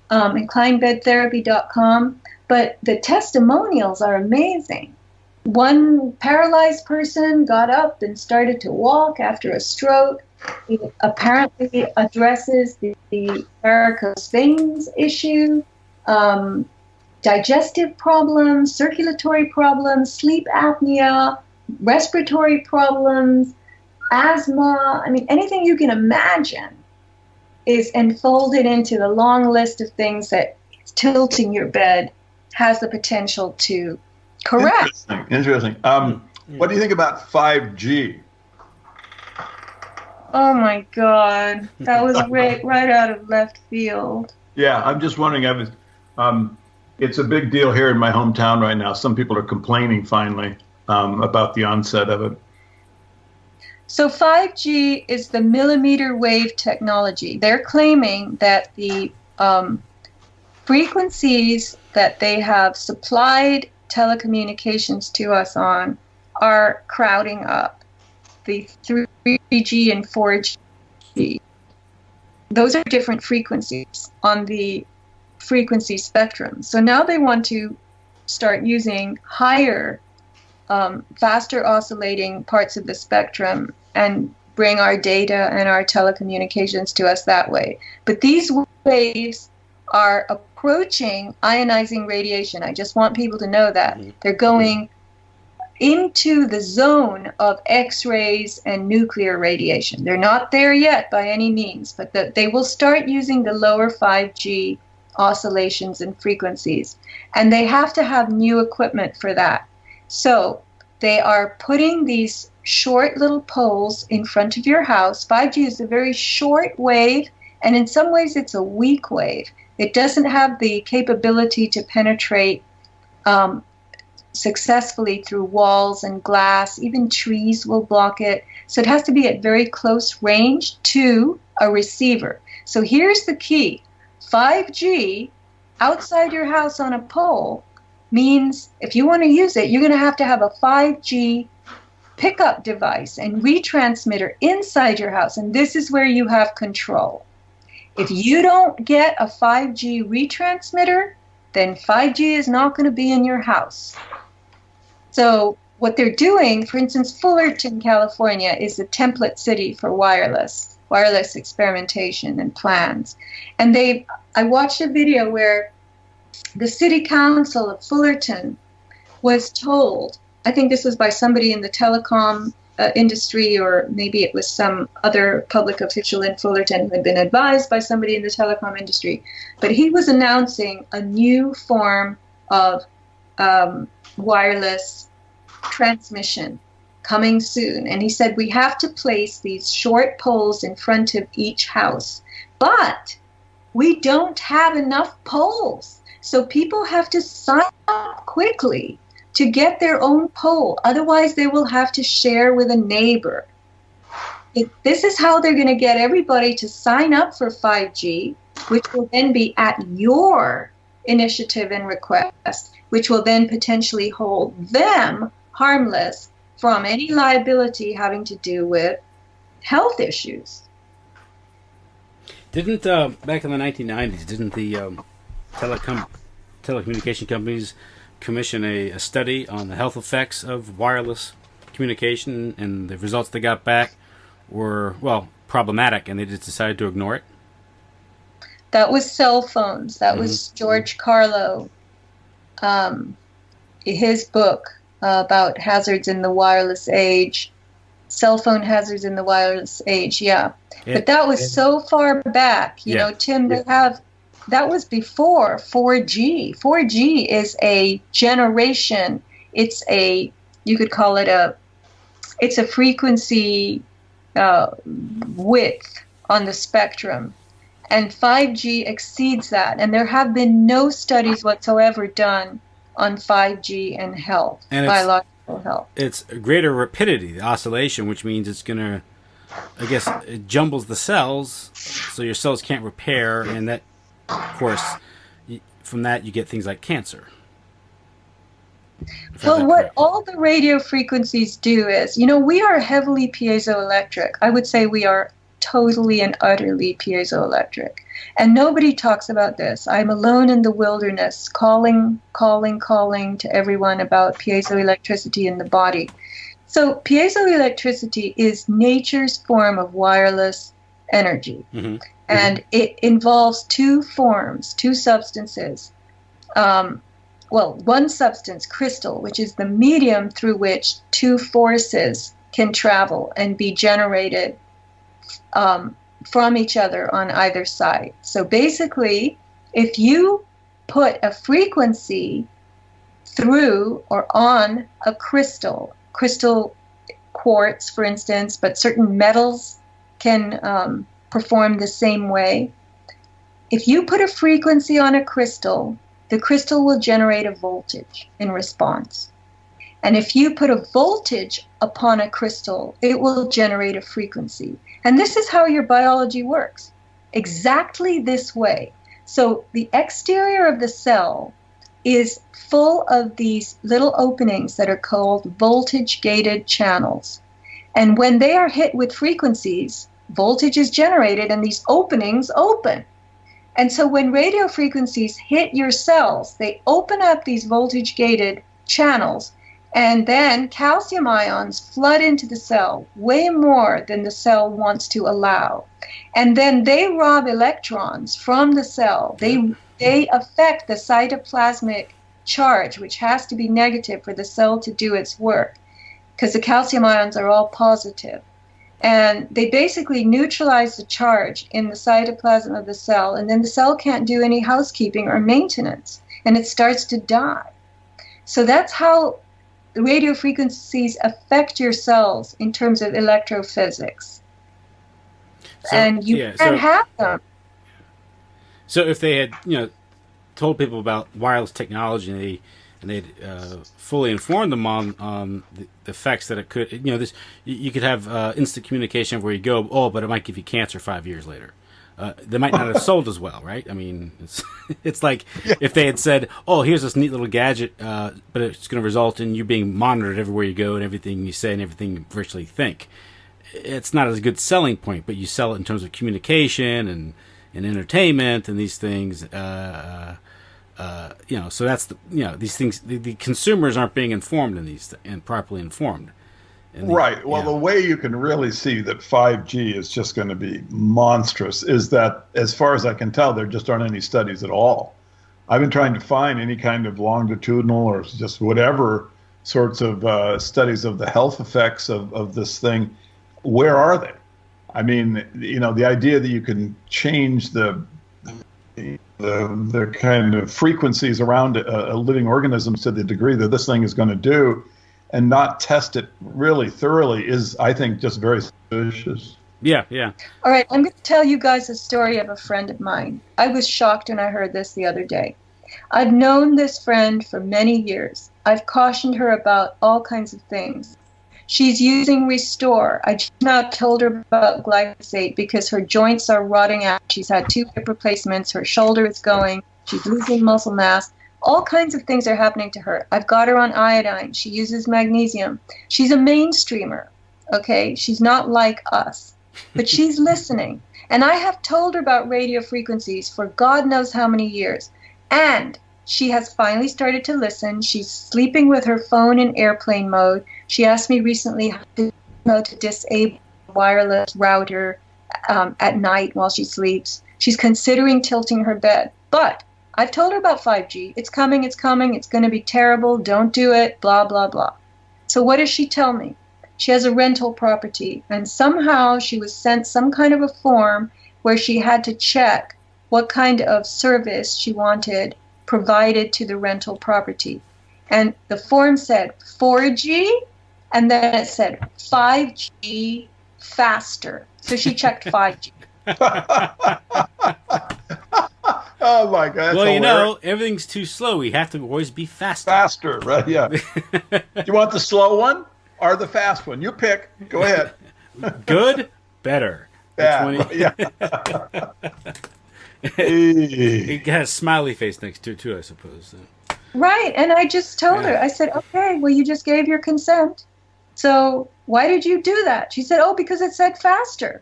inclinedbedtherapy.com, but the testimonials are amazing. One paralyzed person got up and started to walk after a stroke. It apparently addresses the varicose veins issue, digestive problems, circulatory problems, sleep apnea, respiratory problems, asthma. I mean, anything you can imagine is enfolded into the long list of things that tilting your bed has the potential to correct. Interesting. What do you think about 5G? Oh my God, that was right out of left field. Yeah, I'm just wondering. It's a big deal here in my hometown right now. Some people are complaining finally about the onset of it. So 5G is the millimeter wave technology. They're claiming that the frequencies that they have supplied telecommunications to us on are crowding up the 3G and 4G. Those are different frequencies on the frequency spectrum. So now they want to start using higher, faster oscillating parts of the spectrum and bring our data and our telecommunications to us that way. But these waves are approaching ionizing radiation. I just want people to know that. They're going into the zone of X-rays and nuclear radiation. They're not there yet by any means, but they will start using the lower 5G oscillations and frequencies. And they have to have new equipment for that. So they are putting these short little poles in front of your house. 5G is a very short wave, and in some ways it's a weak wave. It doesn't have the capability to penetrate successfully through walls and glass. Even trees will block it. So it has to be at very close range to a receiver. So here's the key. 5G outside your house on a pole means if you want to use it, you're going to have a 5G pickup device and retransmitter inside your house. And this is where you have control. If you don't get a 5G retransmitter, then 5G is not going to be in your house. So what they're doing, for instance, Fullerton, California, is a template city for wireless experimentation and plans. And I watched a video where the city council of Fullerton was told, I think this was by somebody in the telecom industry, or maybe it was some other public official in Fullerton who had been advised by somebody in the telecom industry, but he was announcing a new form of wireless transmission coming soon. And he said, we have to place these short poles in front of each house, but we don't have enough poles. So people have to sign up quickly to get their own pole. Otherwise, they will have to share with a neighbor. This is how they're going to get everybody to sign up for 5G, which will then be at your initiative and request, which will then potentially hold them harmless from any liability having to do with health issues. Didn't, back in the 1990s, didn't the telecommunication companies commission a study on the health effects of wireless communication, and the results they got back were, well, problematic, and they just decided to ignore it? That was cell phones. That was George Carlo, his book about hazards in the wireless age. cell phone hazards in the wireless age. Yeah. Yeah. But that was so far back, you Yeah. know, Tim, that was before 4G. 4G is a generation. You could call it it's a frequency width on the spectrum. And 5G exceeds that. And there have been no studies whatsoever done on 5G and health, and biological health. It's greater rapidity, the oscillation, which means it's going to, I guess, it jumbles the cells, so your cells can't repair, and that, of course, from that you get things like cancer. Well, what all the radio frequencies do is, you know, we are heavily piezoelectric. I would say we are totally and utterly piezoelectric. And nobody talks about this. I'm alone in the wilderness, calling to everyone about piezoelectricity in the body. So piezoelectricity is nature's form of wireless energy. Mm-hmm. And it involves two forms, two substances. One substance, crystal, which is the medium through which two forces can travel and be generated from each other on either side. So basically, if you put a frequency through or on a crystal quartz, for instance, but certain metals can perform the same way. If you put a frequency on a crystal, the crystal will generate a voltage in response. And if you put a voltage upon a crystal, it will generate a frequency. And this is how your biology works, exactly this way. So the exterior of the cell is full of these little openings that are called voltage-gated channels. And when they are hit with frequencies, voltage is generated and these openings open. And so when radio frequencies hit your cells, they open up these voltage-gated channels, and then calcium ions flood into the cell, way more than the cell wants to allow. And then they rob electrons from the cell. They affect the cytoplasmic charge, which has to be negative for the cell to do its work, because the calcium ions are all positive. And they basically neutralize the charge in the cytoplasm of the cell, and then the cell can't do any housekeeping or maintenance, and it starts to die. So that's how the radio frequencies affect your cells in terms of electrophysics. And you can't have them. So if they had, told people about wireless technology and they'd fully informed them on the effects that it could, you could have instant communication where you go, but it might give you cancer 5 years later. They might not have sold as well, right? I mean, it's like if they had said, here's this neat little gadget, but it's going to result in you being monitored everywhere you go and everything you say and everything you virtually think. It's not a good selling point, but you sell it in terms of communication and entertainment and these things. So that's these things. The consumers aren't being informed in these and properly informed. Right. Well, the way you can really see that 5G is just going to be monstrous is that, as far as I can tell, there just aren't any studies at all. I've been trying to find any kind of longitudinal or just whatever sorts of studies of the health effects of this thing. Where are they? I mean, the idea that you can change the kind of frequencies around a living organism to the degree that this thing is going to do, and not test it really thoroughly is, I think, just very suspicious. Yeah. All right, I'm going to tell you guys a story of a friend of mine. I was shocked when I heard this the other day. I've known this friend for many years. I've cautioned her about all kinds of things. She's using Restore. I just now told her about glyphosate because her joints are rotting out. She's had 2 hip replacements. Her shoulder is going. She's losing muscle mass. All kinds of things are happening to her. I've got her on iodine. She uses magnesium. She's a mainstreamer, okay? She's not like us, but she's listening. And I have told her about radio frequencies for God knows how many years. And she has finally started to listen. She's sleeping with her phone in airplane mode. She asked me recently how to disable a wireless router at night while she sleeps. She's considering tilting her bed. But I've told her about 5G. It's coming. It's going to be terrible. Don't do it, blah, blah, blah. So what does she tell me? She has a rental property, and somehow she was sent some kind of a form where she had to check what kind of service she wanted provided to the rental property. And the form said 4G, and then it said 5G faster. So she checked 5G. Oh my God! Well, you know, everything's too slow. We have to always be faster. Faster, right? Yeah. You want the slow one or the fast one? You pick. Go ahead. Good, better. Yeah. Yeah. It has a smiley face next to it too, I suppose. Right, and I just told her. I said, "Okay, well, you just gave your consent. So why did you do that?" She said, "Oh, because it said faster."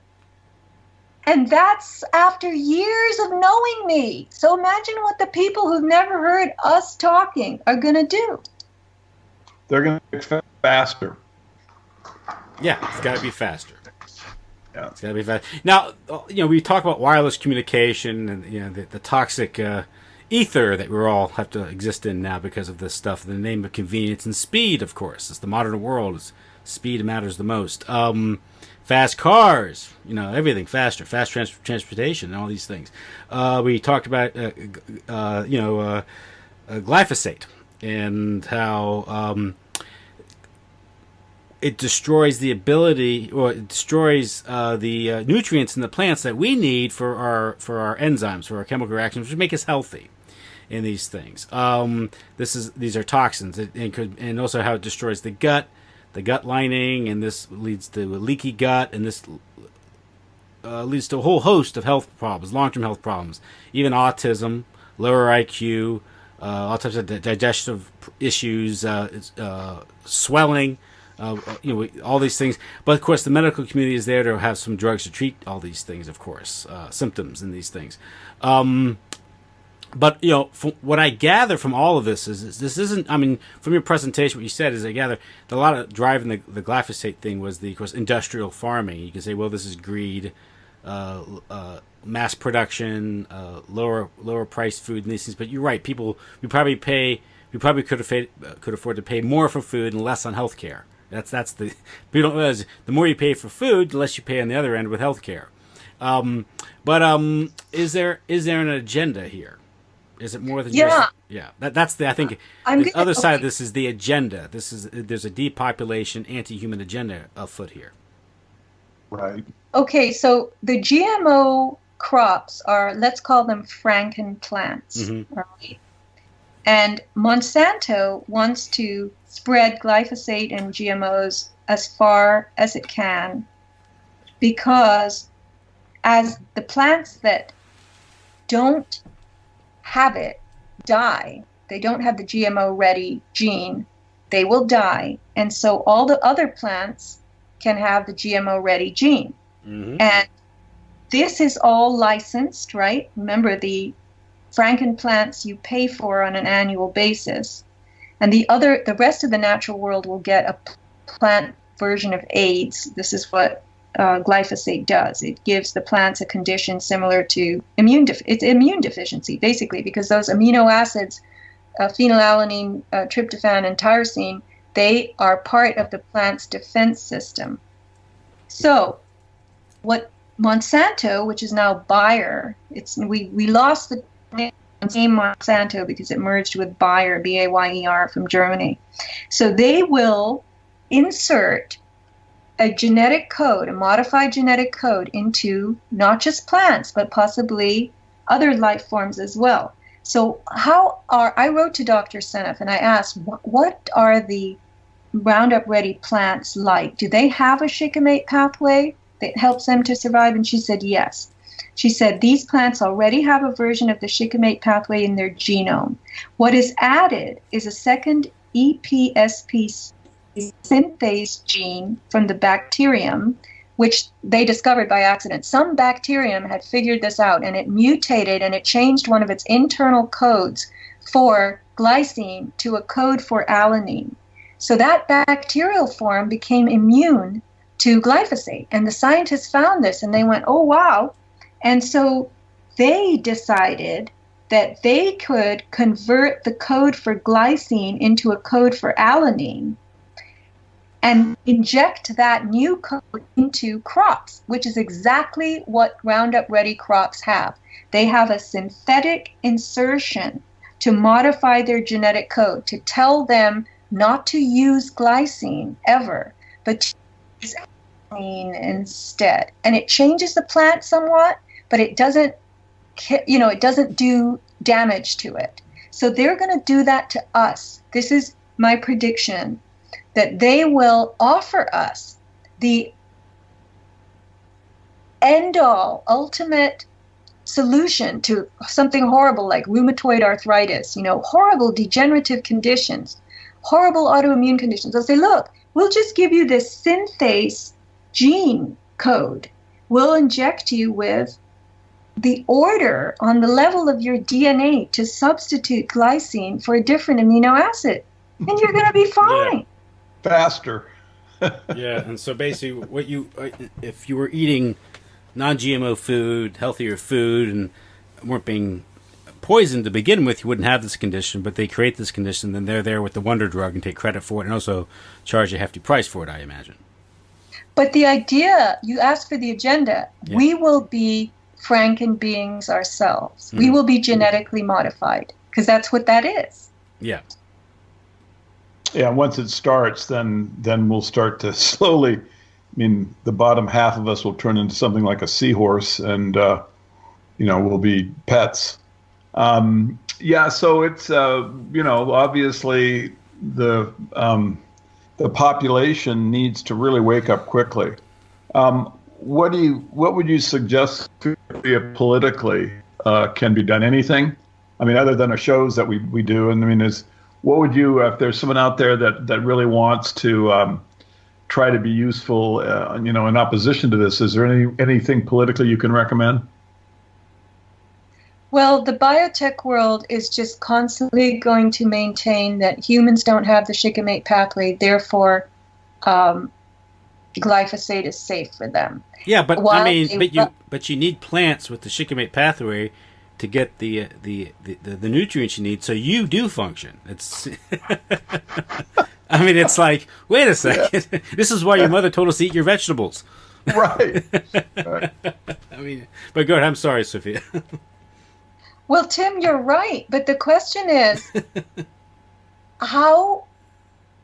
And that's after years of knowing me. So imagine what the people who've never heard us talking are going to do. They're going to be faster. Yeah, it's got to be faster. Yeah. It's got to be fast. Now, we talk about wireless communication and the toxic ether that we all have to exist in now because of this stuff. In the name of convenience and speed, of course. It's the modern world. Speed matters the most. Fast cars, everything faster, fast transportation, and all these things. We talked about, glyphosate and how it destroys the ability, or it destroys the nutrients in the plants that we need for our enzymes, for our chemical reactions, which make us healthy. In these things, these are toxins, and also how it destroys the gut lining, and this leads to a leaky gut, and this leads to a whole host of health problems, long-term health problems, even autism, lower IQ, all types of digestive issues, swelling, all these things. But of course, the medical community is there to have some drugs to treat all these things, of course, symptoms in these things. But, from what I gather from all of this is this isn't, from your presentation, what you said is I gather that a lot of driving the glyphosate thing was of course, industrial farming. You can say, well, this is greed, mass production, lower priced food and these things. But you're right. We probably could afford to pay more for food and less on health care. That's the, we don't realize the more you pay for food, the less you pay on the other end with health care. Is there an agenda here? Is it more than just... Yeah. That's the, I think, the other side of this is the agenda. There's a depopulation, anti-human agenda afoot here. Right. Okay, so the GMO crops are, let's call them Frankenplants. Mm-hmm. Right? And Monsanto wants to spread glyphosate and GMOs as far as it can, because as the plants that don't have it die, they don't have the GMO ready gene, they will die. And so all the other plants can have the GMO ready gene. Mm-hmm. And this is all licensed, right? Remember, the Frankenplants you pay for on an annual basis. And the rest of the natural world will get a plant version of AIDS. This is what glyphosate does. It gives the plants a condition similar to immune deficiency, basically, because those amino acids, phenylalanine, tryptophan, and tyrosine, they are part of the plant's defense system. So what Monsanto, which is now Bayer, we lost the name Monsanto because it merged with Bayer, B-A-Y-E-R, from Germany. So they will insert a genetic code, a modified genetic code, into not just plants, but possibly other life forms as well. So I wrote to Dr. Seneff and I asked, what are the Roundup Ready plants like? Do they have a shikimate pathway that helps them to survive? And she said, yes. She said, these plants already have a version of the shikimate pathway in their genome. What is added is a second EPSP synthase gene from the bacterium, which they discovered by accident. Some bacterium had figured this out, and it mutated and it changed one of its internal codes for glycine to a code for alanine. So that bacterial form became immune to glyphosate. And the scientists found this and they went, oh, wow. And so they decided that they could convert the code for glycine into a code for alanine. and inject that new code into crops, which is exactly what Roundup Ready crops have. They have a synthetic insertion to modify their genetic code, to tell them not to use glycine ever, but to use glycine instead. And it changes the plant somewhat, but it doesn't, it doesn't do damage to it. So they're going to do that to us. This is my prediction, that they will offer us the end-all, ultimate solution to something horrible like rheumatoid arthritis, horrible degenerative conditions, horrible autoimmune conditions. They'll say, look, we'll just give you this synthase gene code. We'll inject you with the order on the level of your DNA to substitute glycine for a different amino acid, and you're going to be fine. Yeah. Faster. Yeah, and so basically, if you were eating non-GMO food, healthier food, and weren't being poisoned to begin with, you wouldn't have this condition. But they create this condition, then they're there with the wonder drug and take credit for it, and also charge a hefty price for it, I imagine. But the idea, you asked for the agenda. Yeah. We will be Franken beings ourselves. We will be genetically modified, because that's what that is. Yeah. Yeah, once it starts, then we'll start to slowly, the bottom half of us will turn into something like a seahorse, and, we'll be pets. Yeah, so it's, obviously the population needs to really wake up quickly. What would you suggest politically can be done? Anything? Other than our shows that we do, and what would you, if there's someone out there that really wants to try to be useful, in opposition to this, is there anything politically you can recommend? Well, the biotech world is just constantly going to maintain that humans don't have the shikimate pathway, therefore glyphosate is safe for them. Yeah, but but you need plants with the shikimate pathway to get the nutrients you need, so you do function. It's it's like, wait a second. Yeah. This is why your mother told us to eat your vegetables. Right. But go ahead. I'm sorry, Sophia. Well, Tim, you're right. But the question is, how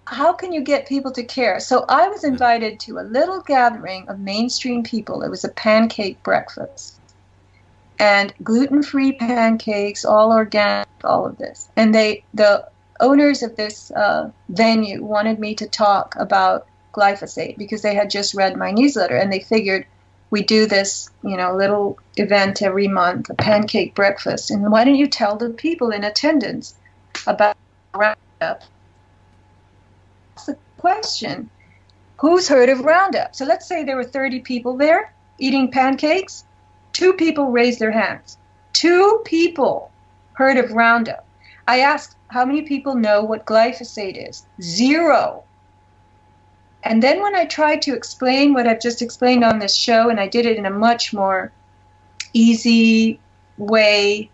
can you get people to care? So I was invited to a little gathering of mainstream people. It was a pancake breakfast. And gluten-free pancakes, all organic, all of this. And the owners of this venue wanted me to talk about glyphosate because they had just read my newsletter, and they figured we do this, little event every month, a pancake breakfast. And why don't you tell the people in attendance about Roundup? That's the question. Who's heard of Roundup? So let's say there were 30 people there eating pancakes. 2 people raised their hands. 2 people heard of Roundup. I asked, how many people know what glyphosate is? 0. And then when I tried to explain what I've just explained on this show, and I did it in a much more easy way,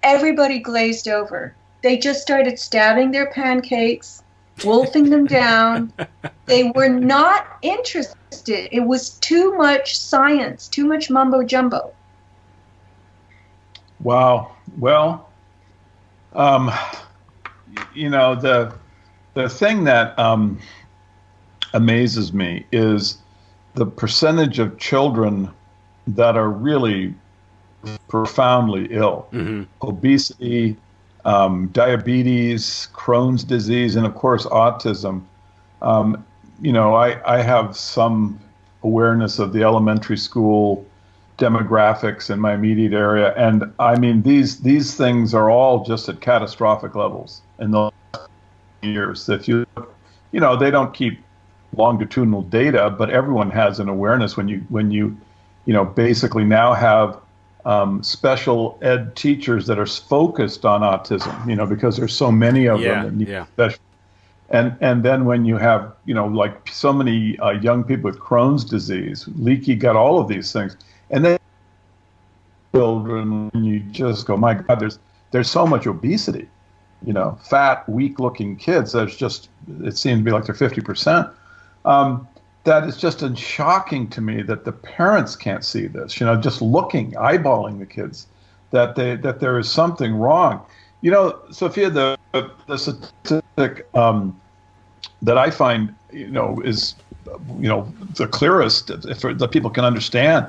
everybody glazed over. They just started stabbing their pancakes, wolfing them down. They were not interested. It was too much science, too much mumbo jumbo. Wow. Well, the thing that amazes me is the percentage of children that are really profoundly ill. Mm-hmm. Obesity, diabetes, Crohn's disease, and of course autism. I have some awareness of the elementary school demographics in my immediate area, and these things are all just at catastrophic levels in the last years. If you they don't keep longitudinal data, but everyone has an awareness when you basically now have special ed teachers that are focused on autism, because there's so many of them that need special. And then when you have, like so many young people with Crohn's disease, leaky gut, all of these things, and then children, you just go, my God, there's so much obesity, fat, weak-looking kids. There's just, it seems to be like they're 50%. That is just shocking to me that the parents can't see this. Just eyeballing the kids, that there is something wrong. Sophia, the statistic that I find, is, the clearest, if the people can understand,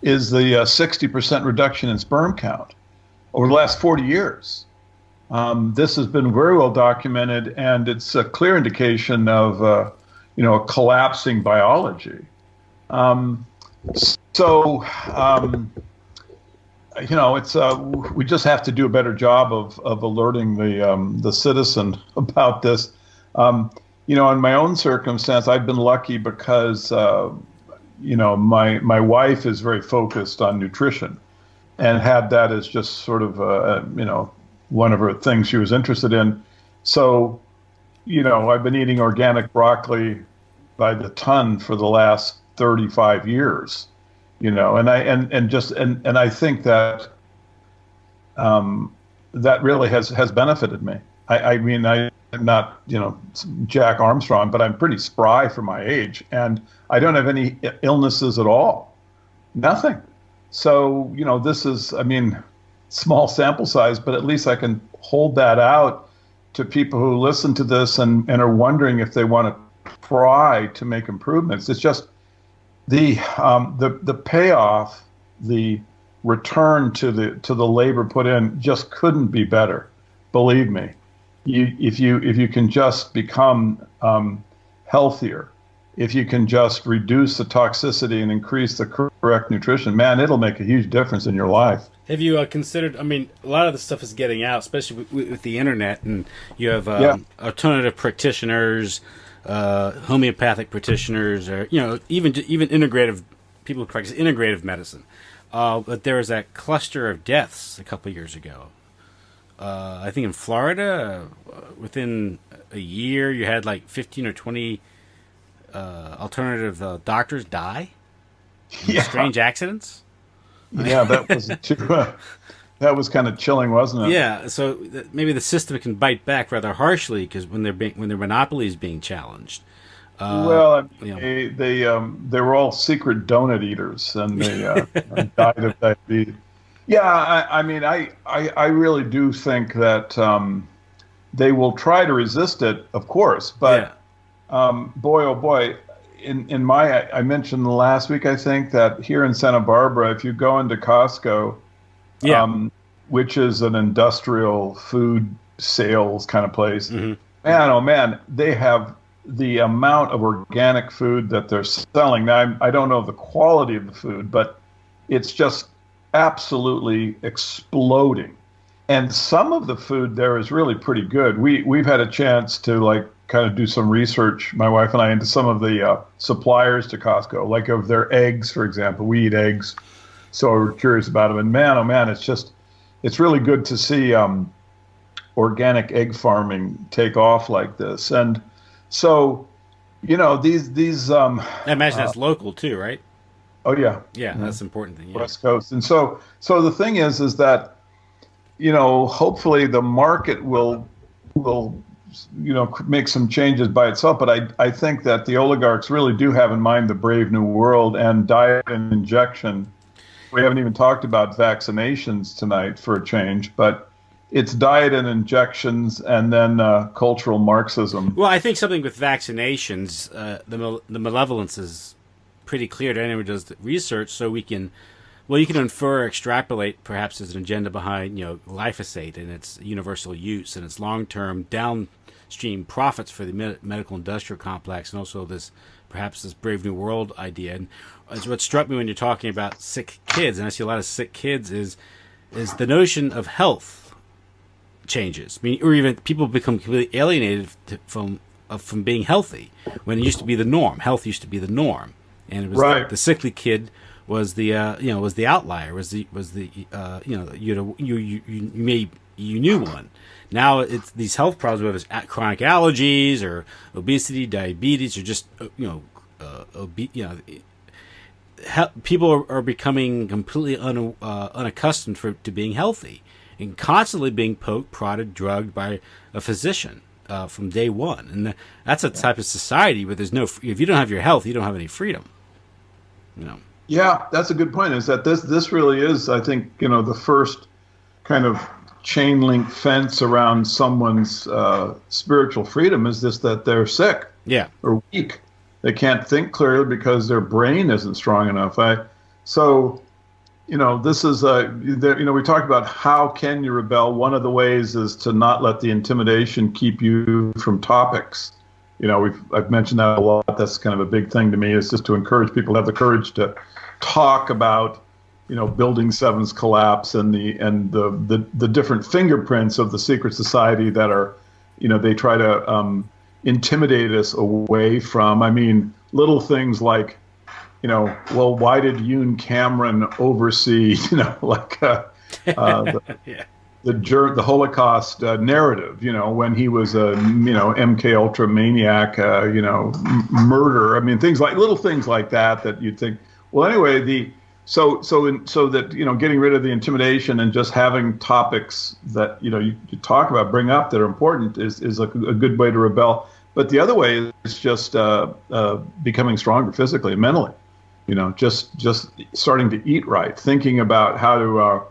is the 60% reduction in sperm count over the last 40 years. This has been very well documented, and it's a clear indication of, a collapsing biology. It's we just have to do a better job of alerting the citizen about this. In my own circumstance, I've been lucky because my wife is very focused on nutrition, and had that as just sort of one of her things she was interested in. So, I've been eating organic broccoli by the ton for the last 35 years. And I think that that really has benefited me. I'm not, Jack Armstrong, but I'm pretty spry for my age, and I don't have any illnesses at all. Nothing. So, this is, small sample size, but at least I can hold that out to people who listen to this and are wondering if they want to try to make improvements. It's just the payoff, the return to the labor put in just couldn't be better. Believe me. If you can just become healthier, if you can just reduce the toxicity and increase the correct nutrition, man, it'll make a huge difference in your life. Have you considered, a lot of the stuff is getting out, especially with the internet, and you have alternative practitioners, homeopathic practitioners, or, even integrative, people who practice integrative medicine. But there was that cluster of deaths a couple of years ago. I think in Florida, within a year, you had like 15 or 20 alternative doctors die in strange accidents. Yeah, that was kind of chilling, wasn't it? Yeah, so maybe the system can bite back rather harshly because when their monopoly is being challenged. They were all secret donut eaters, and they died of diabetes. Yeah, I really do think that they will try to resist it, of course, but boy, oh boy. I mentioned last week, I think, that here in Santa Barbara, if you go into Costco, which is an industrial food sales kind of place, man, oh man, they have the amount of organic food that they're selling. Now, I don't know the quality of the food, but it's just absolutely exploding. And some of the food there is really pretty good. We've had a chance to kind of do some research, my wife and I, into some of the suppliers to Costco, like of their eggs, for example. We eat eggs, so we're curious about them. And man, oh man, it's really good to see organic egg farming take off like this. And so, these I imagine that's local too, right? Oh yeah, yeah, that's the important thing. Yeah. West Coast, and so the thing is that hopefully the market will make some changes by itself. But I think that the oligarchs really do have in mind the Brave New World and diet and injection. We haven't even talked about vaccinations tonight for a change, but it's diet and injections, and then cultural Marxism. Well, I think something with vaccinations, the malevolence is pretty clear to anyone who does the research. So you can infer, extrapolate, perhaps there's an agenda behind glyphosate and its universal use and its long-term downstream profits for the medical industrial complex, and also this Brave New World idea. And what struck me when you're talking about sick kids, and I see a lot of sick kids, is the notion of health changes. Or even people become completely alienated from being healthy when it used to be the norm. Health used to be the norm, and it was the sickly kid was the was the outlier, you knew one. Now it's these health problems, whether it's chronic allergies or obesity, diabetes, or just people are becoming completely unaccustomed to being healthy, and constantly being poked, prodded, drugged by a physician from day one. And that's a type of society where there's no, if you don't have your health, you don't have any freedom. You know. Yeah, that's a good point. Is that this really is, I think, the first kind of chain link fence around someone's spiritual freedom is this, that they're sick, or weak. They can't think clearly because their brain isn't strong enough. This is we talked about how can you rebel. One of the ways is to not let the intimidation keep you from topics. I've mentioned that a lot. That's kind of a big thing to me, is just to encourage people to have the courage to talk about, Building 7's collapse and the different fingerprints of the secret society that are, they try to intimidate us away from. I mean, little things like, well, why did Yoon Cameron oversee, the Holocaust narrative, when he was a, MK Ultra maniac, murder. I mean, little things like that you'd think, well, anyway, so that, getting rid of the intimidation and just having topics that, you talk about, bring up that are important is a good way to rebel. But the other way is just becoming stronger physically and mentally, just starting to eat right, thinking about how to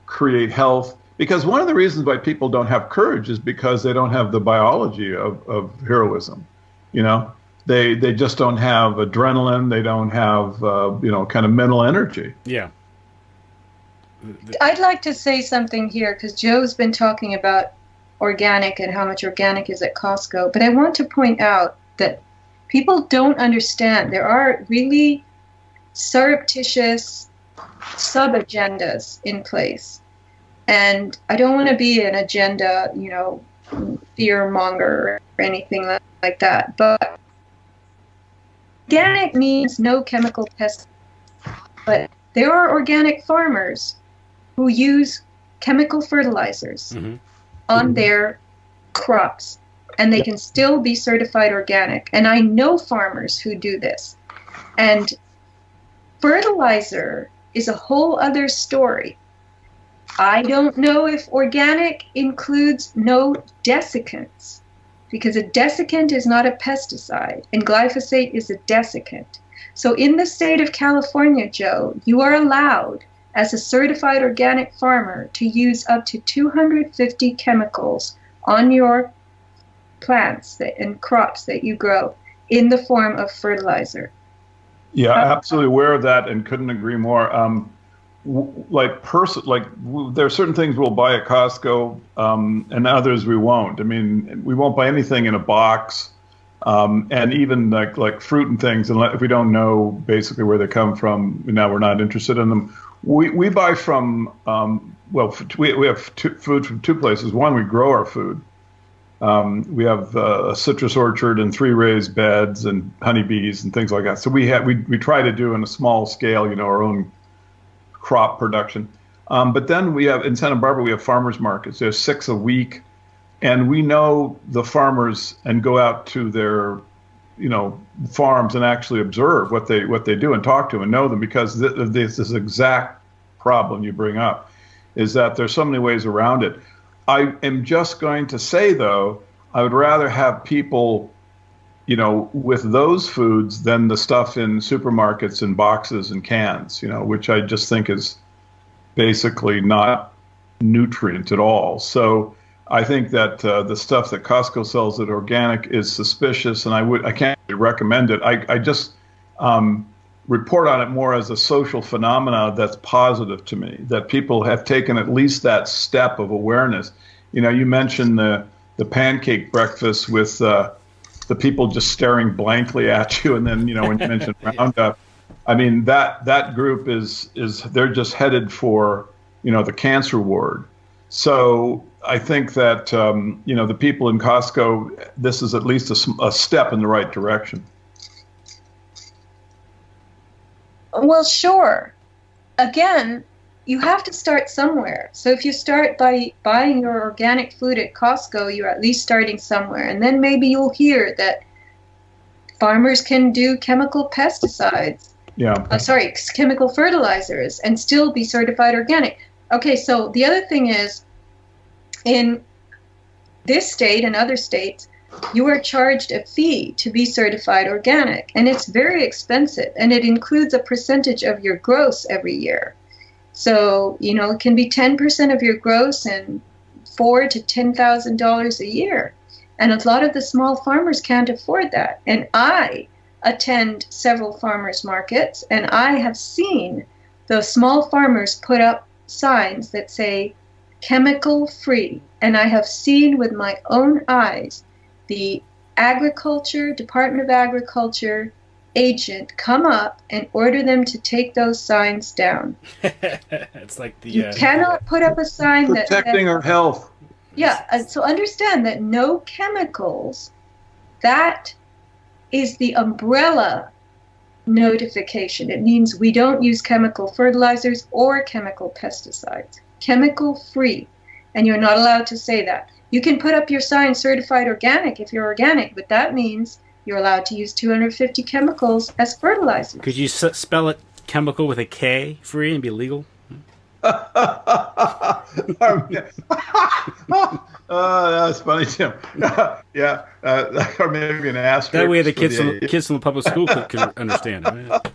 create health. Because one of the reasons why people don't have courage is because they don't have the biology of heroism. They just don't have adrenaline. They don't have, kind of mental energy. Yeah. I'd like to say something here, because Joe's been talking about organic and how much organic is at Costco. But I want to point out that people don't understand. There are really surreptitious sub-agendas in place. And I don't want to be an agenda, fear monger or anything like that. But organic means no chemical pesticides. But there are organic farmers who use chemical fertilizers on their crops, and they can still be certified organic. And I know farmers who do this. And fertilizer is a whole other story. I don't know if organic includes no desiccants, because a desiccant is not a pesticide, and glyphosate is a desiccant. So in the state of California, Joe, you are allowed, as a certified organic farmer, to use up to 250 chemicals on your plants and crops that you grow in the form of fertilizer. Yeah, absolutely aware of that and couldn't agree more. There are certain things we'll buy at Costco and others we won't. I mean, we won't buy anything in a box, and even like fruit and things, and if we don't know basically where they come from, we're not interested in them. We buy from we have food from two places. One, we grow our food. We have a citrus orchard and 3 raised beds and honeybees and things like that. So we try to do in a small scale, our own crop production. But then we have, in Santa Barbara, we have farmers markets. There's 6 a week, and we know the farmers and go out to their, farms and actually observe what they do and talk to them and know them, because this exact problem you bring up is that there's so many ways around it. I am just going to say, though, I would rather have people, with those foods than the stuff in supermarkets and boxes and cans, which I just think is basically not nutrient at all. So I think that the stuff that Costco sells that organic is suspicious, and I can't really recommend it. I just report on it more as a social phenomena that's positive to me, that people have taken at least that step of awareness. You mentioned the pancake breakfast with the people just staring blankly at you, and then when you mentioned Roundup, I mean that group is they're just headed for the cancer ward. So I think that the people in Costco, this is at least a step in the right direction. Well, sure. Again, you have to start somewhere. So if you start by buying your organic food at Costco, you're at least starting somewhere. And then maybe you'll hear that farmers can do chemical pesticides. Chemical fertilizers and still be certified organic. Okay, so the other thing is, In this state and other states, you are charged a fee to be certified organic, and it's very expensive, and it includes a percentage of your gross every year. So, it can be 10% of your gross and $4,000 to $10,000 a year. And a lot of the small farmers can't afford that. And I attend several farmers markets, and I have seen the small farmers put up signs that say chemical free. And I have seen with my own eyes the Department of Agriculture agent come up and order them to take those signs down. It's like you cannot put up a sign protecting our health. Yeah, so understand that no chemicals, that is the umbrella notification. It means we don't use chemical fertilizers or chemical pesticides. Chemical free. And you're not allowed to say that. You can put up your sign certified organic if you're organic, but that means you're allowed to use 250 chemicals as fertilizers. Could you spell it chemical with a K, free, and be legal? That's funny, Tim. Yeah, or maybe an asterisk. That way the kids in the public school could understand it.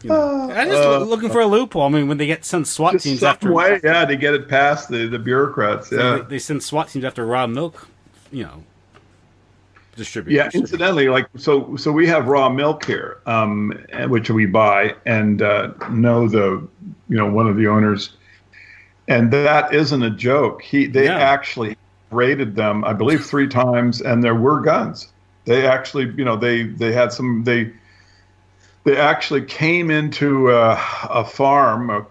I'm just looking for a loophole. I mean, when they send SWAT teams after way, to get it past the bureaucrats. Yeah, they send SWAT teams after raw milk, distribute. Yeah, incidentally, so we have raw milk here, which we buy, and know one of the owners, and that isn't a joke. They actually raided them, I believe, 3 times, and there were guns. They actually, they had some They actually came into a farm, a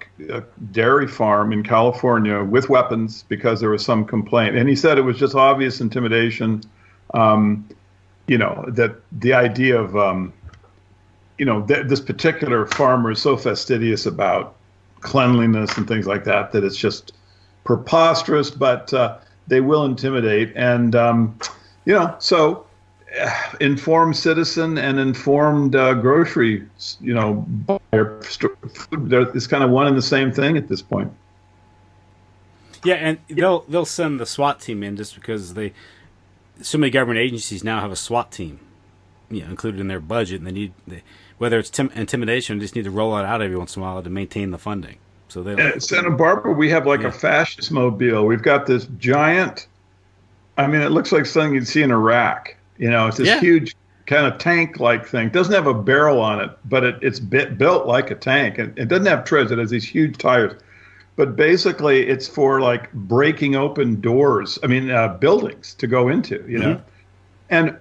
dairy farm in California with weapons because there was some complaint. And he said it was just obvious intimidation, that the idea of, this particular farmer is so fastidious about cleanliness and things like that, that it's just preposterous, but they will intimidate. And, so informed citizen and informed grocery, buyer, it's kind of one and the same thing at this point. Yeah, and they'll send the SWAT team in just because so many government agencies now have a SWAT team, included in their budget, and whether it's intimidation, they just need to roll it out every once in a while to maintain the funding. So at Santa Barbara, we have a fascist mobile. We've got this giant. I mean, it looks like something you'd see in Iraq. It's this huge kind of tank-like thing. It doesn't have a barrel on it, but it's built like a tank. And it doesn't have treads. It has these huge tires. But basically, it's for breaking open doors. I mean, buildings to go into. Mm-hmm. And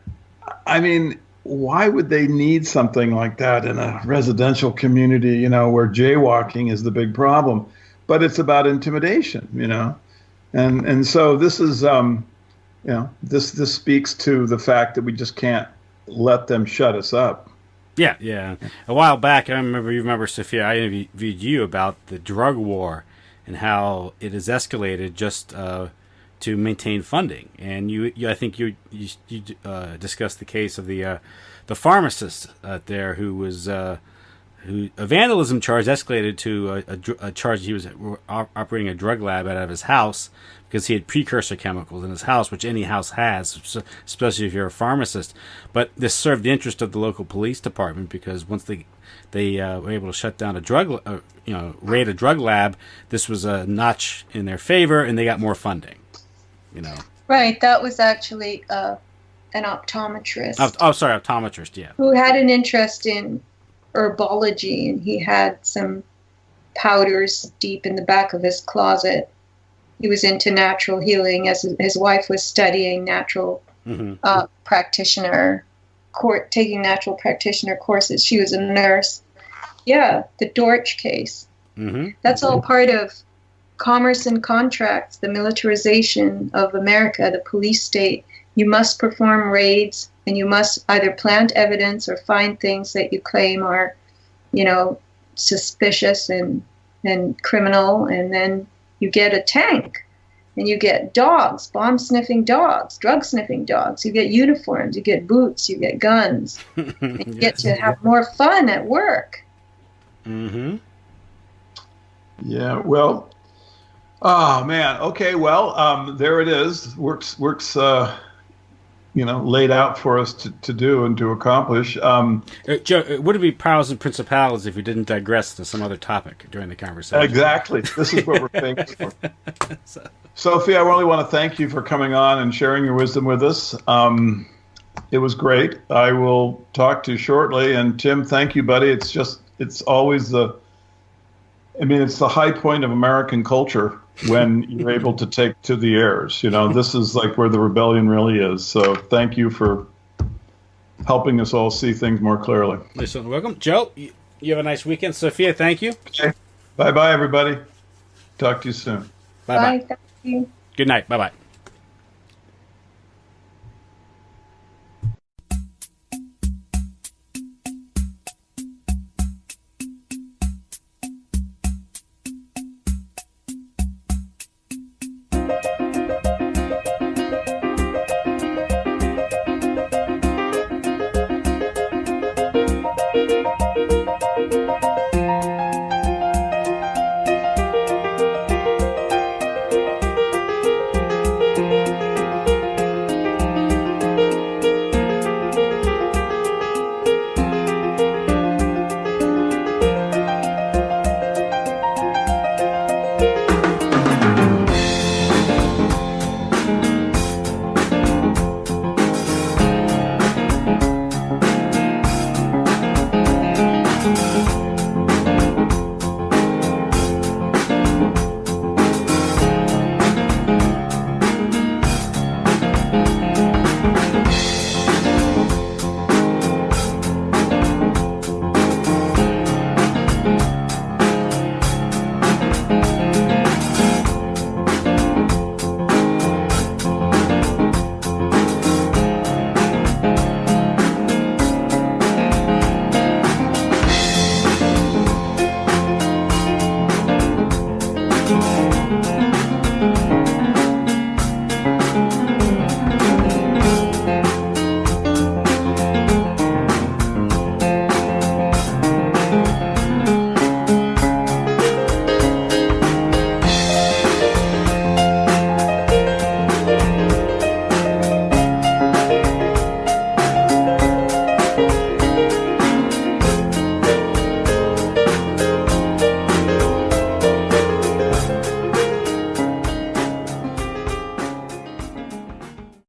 I mean, why would they need something like that in a residential community? Where jaywalking is the big problem. But it's about intimidation. And so this is. This speaks to the fact that we just can't let them shut us up. Yeah. A while back, you remember, Sophia, I interviewed you about the drug war and how it has escalated just to maintain funding. And I think you discussed the case of the pharmacist out there who was a vandalism charge escalated to a charge. He was operating a drug lab out of his house because he had precursor chemicals in his house, which any house has, especially if you're a pharmacist. But this served the interest of the local police department because once they were able to shut down raid a drug lab, this was a notch in their favor, and they got more funding. Right. That was actually an optometrist. Optometrist. Yeah. Who had an interest in herbology, and he had some powders deep in the back of his closet. He was into natural healing, as his wife was studying natural practitioner, taking natural practitioner courses. She was a nurse. Yeah, the Dortch case. Mm-hmm. That's all part of commerce and contracts, the militarization of America, the police state. You must perform raids, and you must either plant evidence or find things that you claim are, suspicious and criminal, and then you get a tank, and you get dogs, bomb-sniffing dogs, drug-sniffing dogs. You get uniforms, you get boots, you get guns, and you get to have more fun at work. Mm-hmm. Yeah, well, Oh man. Okay. Well, there it is. Works. Laid out for us to do and to accomplish. Joe, would it be powers and principalities if we didn't digress to some other topic during the conversation? Exactly. This is what we're thinking for. So, Sophie, I really want to thank you for coming on and sharing your wisdom with us. It was great. I will talk to you shortly. And Tim, thank you, buddy. It's always it's the high point of American culture when you're able to take to the airs. This is like where the rebellion really is. So thank you for helping us all see things more clearly. you're certainly welcome. Joe, you have a nice weekend. Sophia, thank you. Okay. Bye-bye, everybody. Talk to you soon. Bye-bye. Bye. Thank you. Good night. Bye-bye.